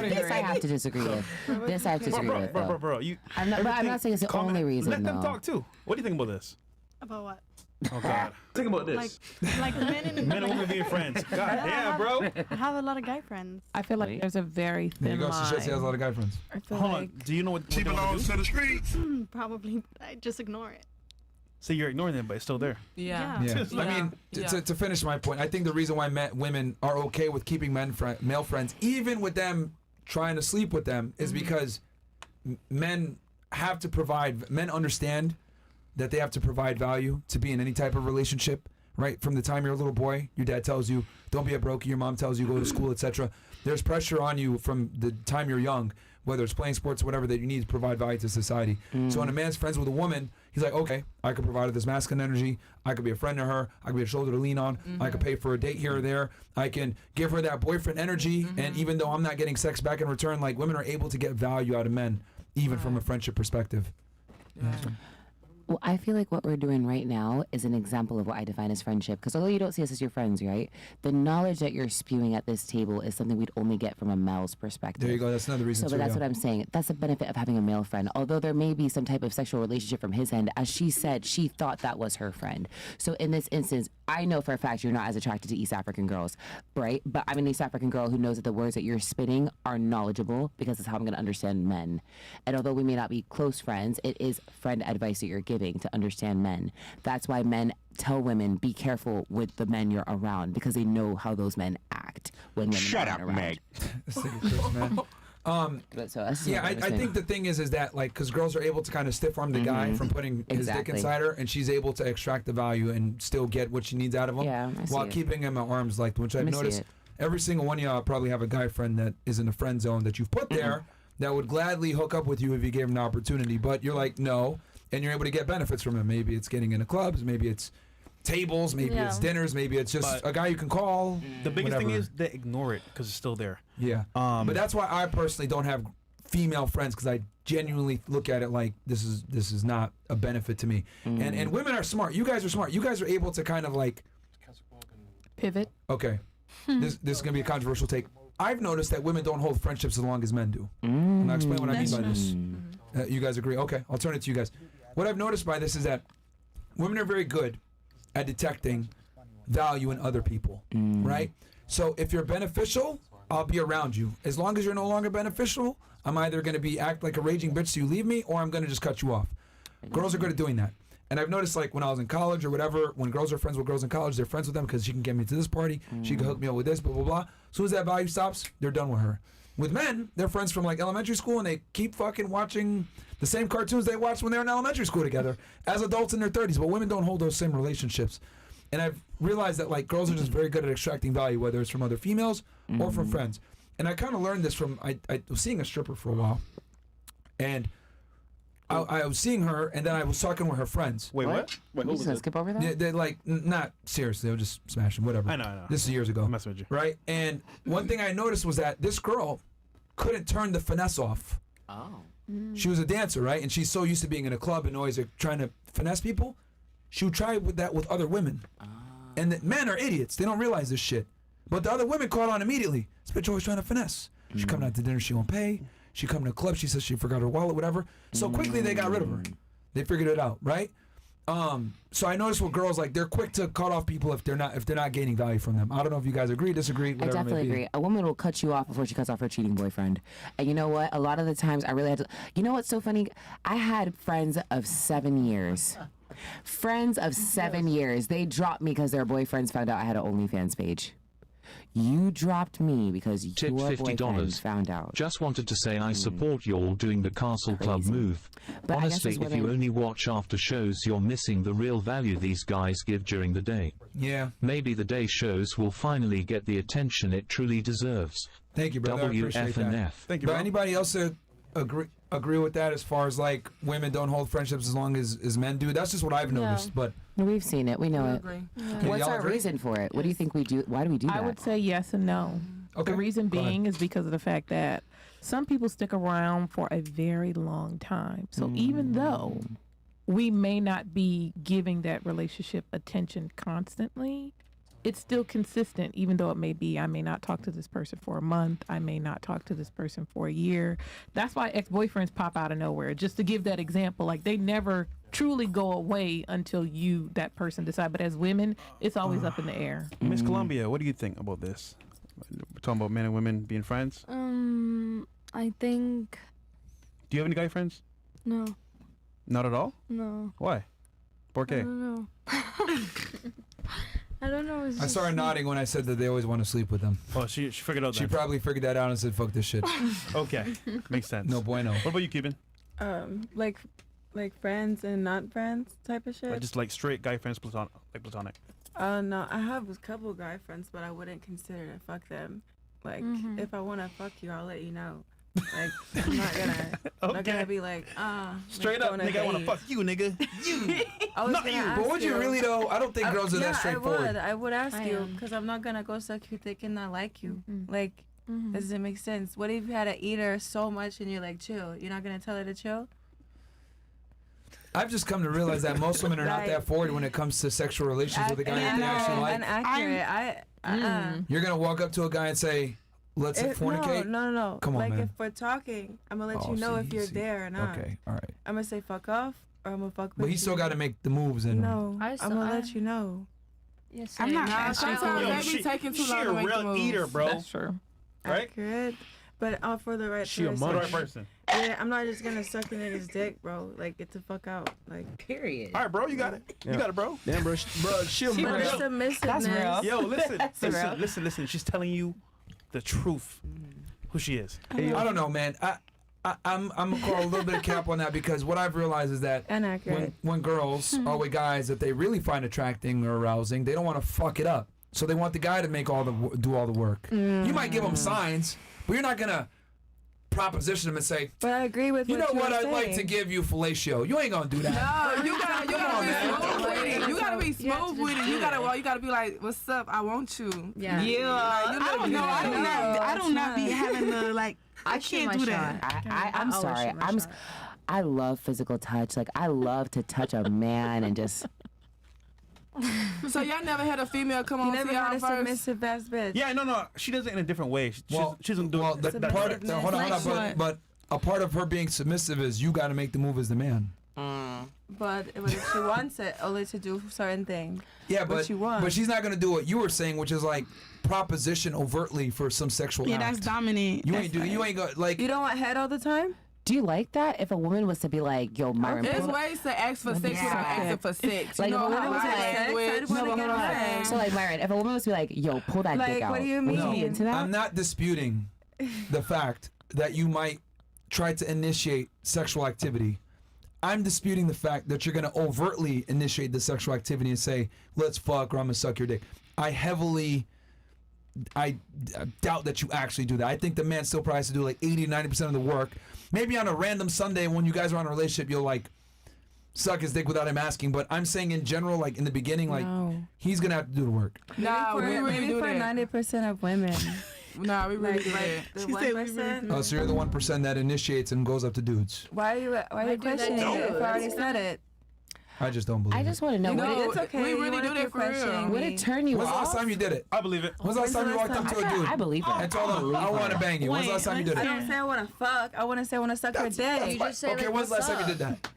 This I have to disagree with. This I have to disagree with. though. Bro, I'm not saying it's the only reason. Let them though. talk too. What do you think about this? About what? Oh God. Think about this. Like men and Men and women being friends. God damn, bro. I have a lot of guy friends. I feel like there's a very There you thin go. She says she has a lot line. of guy friends. I feel Hold like on. Do you know what She they wanna belongs do? to the streets. Probably, but I just ignore it. So you're ignoring them, but it's still there. Yeah. Yeah. I mean, to finish my point, I think the reason why women are okay with keeping male friends, even with them trying to sleep with them is because men have to provide. Men understand that they have to provide value to be in any type of relationship. Right from the time you're a little boy, your dad tells you don't be a brokey. Your mom tells you go to school, etc. There's pressure on you from the time you're young, whether it's playing sports or whatever, that you need to provide value to society. So when a man's friends with a woman, he's like, okay, I could provide her this masculine energy. I could be a friend to her. I could be a shoulder to lean on. I could pay for a date here or there. I can give her that boyfriend energy. And even though I'm not getting sex back in return, like women are able to get value out of men, even from a friendship perspective. Yeah. Well, I feel like what we're doing right now is an example of what I define as friendship. Because although you don't see us as your friends, right? The knowledge that you're spewing at this table is something we'd only get from a male's perspective. There you go. That's another reason. So, but that's what I'm saying. That's the benefit of having a male friend. Although there may be some type of sexual relationship from his end, as she said, she thought that was her friend. So in this instance, I know for a fact you're not as attracted to East African girls, right? But I'm an East African girl who knows that the words that you're spitting are knowledgeable because it's how I'm going to understand men. And although we may not be close friends, it is friend advice that you're giving to understand men. That's why men tell women, be careful with the men you're around because they know how those men act when women aren't around. Meg. Man. I think the thing is that like because girls are able to kind of stiff arm the guy from putting his dick inside her, and she's able to extract the value and still get what she needs out of him while keeping him at arm's length. Which I've noticed every single one of y'all probably have a guy friend that is in the friend zone that you've put there that would gladly hook up with you if you gave him the opportunity, but you're like no, and you're able to get benefits from him. Maybe it's getting into clubs, maybe it's tables, maybe it's dinners, maybe it's just a guy you can call. The biggest thing is they ignore it because it's still there. Yeah. But that's why I personally don't have female friends, because I genuinely look at it like this is not a benefit to me. And women are smart. You guys are smart. You guys are able to kind of like pivot. Okay. This is gonna be a controversial take. I've noticed that women don't hold friendships as long as men do. And I'll explain what I mean by this. You guys agree? Okay, I'll turn it to you guys. What I've noticed by this is that women are very good at detecting value in other people, right? So if you're beneficial, I'll be around you. As long as you're no longer beneficial, I'm either going to act like a raging bitch so you leave me, or I'm going to just cut you off. Girls are good at doing that. And I've noticed, like, when I was in college or whatever, when girls are friends with girls in college, they're friends with them because she can get me to this party, she can hook me up with this, blah, blah, blah. As soon as that value stops, they're done with her. With men, they're friends from, like, elementary school, and they keep fucking watching the same cartoons they watched when they were in elementary school together as adults in their 30s. But women don't hold those same relationships. And I've realized that, like, girls are just very good at extracting value, whether it's from other females or from friends. And I kind of learned this from, I was seeing a stripper for a while. And I was seeing her, and then I was talking with her friends. Wait, what? Wait, who was it? Skip over that? They're like, not seriously, they were just smashing, whatever. I know. This is years ago. I'm messing with you. Right? And one thing I noticed was that this girl couldn't turn the finesse off. Oh. She was a dancer, right? And she's so used to being in a club and always trying to finesse people. She would try with that with other women. And the men are idiots. They don't realize this shit. But the other women caught on immediately. This bitch always trying to finesse. She coming out to dinner, she won't pay. She come to the club, she says she forgot her wallet, whatever. So quickly they got rid of her. They figured it out, right? So I noticed with girls, like, they're quick to cut off people if they're not gaining value from them. I don't know if you guys agree, disagree, whatever. I definitely agree. A woman will cut you off before she cuts off her cheating boyfriend. And you know what? A lot of the times I really had to. You know what's so funny? I had friends of 7 years. Friends of 7 years. They dropped me because their boyfriends found out I had an OnlyFans page. You dropped me because Tip your $50. boyfriend found out. Just wanted to say I support y'all doing the Castle Club move. But honestly, if you only watch after shows, you're missing the real value these guys give during the day. Yeah. Maybe the day shows will finally get the attention it truly deserves. Thank you, brother. I appreciate that. WFNF. Thank you, But bro. anybody else agree with that as far as, like, women don't hold friendships as long as men do? That's just what I've noticed. But we've seen it. We know it. Okay, What's y'all our agree? reason for it? What do you think we do? Why do we do that? I would say yes and no. Okay. The reason Go ahead. being is because of the fact that some people stick around for a very long time. So even though we may not be giving that relationship attention constantly, it's still consistent, even though it may be, I may not talk to this person for a month. I may not talk to this person for a year. That's why ex-boyfriends pop out of nowhere. Just to give that example, like, they never truly go away until that person decide. But as women, it's always up in the air. Miss Columbia, what do you think about this? We're talking about men and women being friends. I think Do you have any guy friends? no. Not at all? No. Why? ¿Por I qué? don't know. I don't know. It's I just saw her nodding when I said that they always want to sleep with them. Oh, she figured out that. She probably figured that out and said, "Fuck this shit." Okay, makes sense. No bueno. What about you, Cuban? like friends and not friends type of shit. Or just like straight guy friends, platonic. No, I have a couple guy friends, but I wouldn't consider to fuck them. Like, if I want to fuck you, I'll let you know. Like, I'm not gonna be like, Straight up, nigga, I want to fuck you, nigga. You, not you. But would you really though? I don't think girls are that straightforward. I would ask you, because I'm not gonna go suck your dick and not like you. Like, does it make sense? What if you had to eat her so much and you're like, chill? You're not gonna tell her to chill? I've just come to realize that most women are not that forward when it comes to sexual relations with a guy that they actually like. Inaccurate. You're gonna walk up to a guy and say, "Let's fornicate." No. Come on, like, man. if we're talking, I'm gonna let you know if you're there or not. Okay, all right. I'm gonna say fuck off, or I'm gonna fuck with you. But he still got to make the moves and. No, I'm gonna let you know. Yes, I'm not. Sometimes they be taking too long to make the moves. Eater, bro. That's true. Right? Accurate. But for the right She person. a right person. Yeah, I'm not just gonna suck a nigga's dick, bro. Like, get the fuck out. Like, period. All right, bro, you got it. You got it, bro. Damn, bro, she a but murder. it's submissiveness. Yo, listen. She's telling you the truth. Who she is. I don't know, man. I'm gonna call a little bit of cap on that because what I've realized is that when girls are with guys that they really find attracting or arousing, they don't want to fuck it up. So they want the guy to do all the work. You might give them signs, but you're not gonna proposition them and say, but I agree with you know what, I'd saying. like to give you fellatio. You ain't gonna do that. No, you gotta be smooth with it. You gotta be smooth with it. You gotta be like, what's up? I want you. Yeah. Like, I don't know. I do not be having the like. I can't do that. I'm sorry. I love physical touch. Like, I love to touch a man and just. So y'all never had a female come on You never to y'all had a first? submissive ass bitch. Yeah, no. She does it in a different way. She doesn't do it. The part, hold on, but a part of her being submissive is you got to make the move as the man. But if she wants it, only to do certain things. Yeah, what she wants. but she's not gonna do what you were saying, which is like proposition overtly for some sexual act. that's dominant. You ain't go like. You don't want head all the time. Do you like that? If a woman was to be like, "Yo, Myron," There's ways to ask for sex without asking for sex. Like, You know if a how woman was language. no, but hold on. So, like, Myron, if a woman was to be like, "Yo, pull that dick out," what do you would mean? you be into that? I'm not disputing the fact that you might try to initiate sexual activity. I'm disputing the fact that you're going to overtly initiate the sexual activity and say, "Let's fuck," or "I'm going to suck your dick." I doubt that you actually do that. I think the man still probably has to do like 80 to 90% of the work. Maybe on a random Sunday when you guys are on a relationship, you'll like suck his dick without him asking. But I'm saying in general, like in the beginning, like he's going to have to do the work. Nah, we really do for that. 90% of women. Nah, we really do that. The 1%. Oh, so you're the 1% that initiates and goes up to dudes. Why are you questioning it if I already said it? I just don't believe I just want to know. It's okay. We really do that for real. Would it turn you When's the off? last time you did it? I believe it. When's the last time you walked up to a dude? I believe it. And told him, "I want to bang you." When's the last time you did I it? don't say I want to fuck. I want to say I want to suck her dick. You just say, Okay, like, when's the last what's time you did that?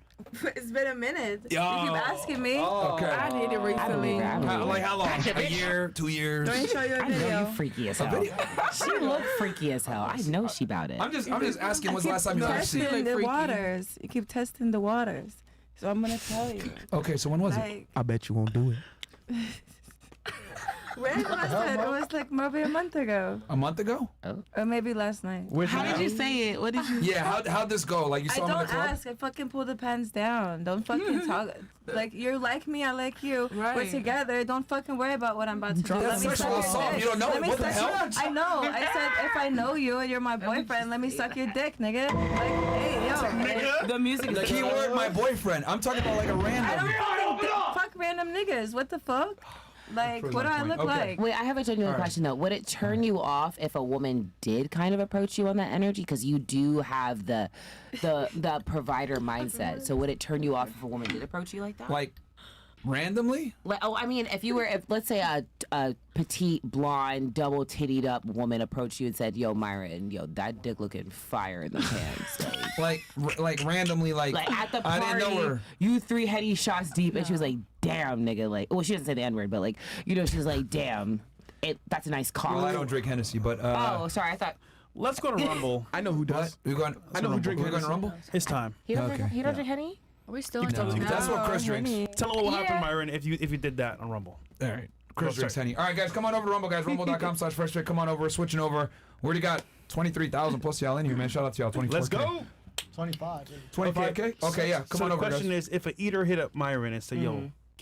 It's been a minute. Yo. You keep asking me. Okay. I did it recently. Like how long? A year, 2 years? Let me show you a I know video. you freaky as hell. She look freaky as hell. I know she about it. I'm just asking. When's the last time you actually? Testing the waters. You keep testing the waters. So I'm gonna tell you. Okay, so when was it? Like, I bet you won't do it. when was it? It was like maybe a month ago. A month ago? Or maybe last night. How did you say it? What did you? Yeah, how'd this go? Like you I saw him in the don't club? ask. I fucking pull the pants down. Don't fucking talk. Like, you're like me, I like you. Right. We're together. Don't fucking worry about what I'm about to do. That's Let me sexual suck your assault. dick. You don't know Let it. me What the suck hell? I know. I said if I know you and you're my boyfriend, let me suck your dick, nigga. Like, hey, yo. The music The is key word, my boyfriend. I'm talking about like a I random. don't fuck random niggas. What the fuck? Like, Prove what do my I point. look Okay. like? Wait, I have a genuine All right. question though. Would it turn you off if a woman did kind of approach you on that energy? Because you do have the provider mindset. So would it turn you off if a woman did approach you like that? Like randomly? Like, oh, I mean, if let's say a petite, blonde, double tittied up woman approached you and said, "Yo, Myron, yo, that dick looking fire in the pants." Like randomly, like at the I party, didn't know her. you 3 heady shots deep, and she was like, "Damn, nigga," like, well, she doesn't say the N-word, but like, you know, she was like, "Damn, that's a nice car." Well, I don't drink Hennessy, but Oh, sorry, I thought Let's go to Rumble. I know who does. we going. I know who drinks We're going to Rumble. It's time. he don't Okay. drink, he don't drink Henny. Are we still No, on that's what Chris drinks. Tell them what happened, Myron, if you did that on Rumble. All right. Chris drinks Henny. All right, guys, come on over to Rumble, guys. Rumble.com/freshfit. Come on over. We're switching over. We already got 23,000 plus y'all in here, man. Shout out to y'all. 24K. Let's go. 25. 25K? Okay, yeah. Come on over, the question guys. is, if an eater hit up Myron and say, yo,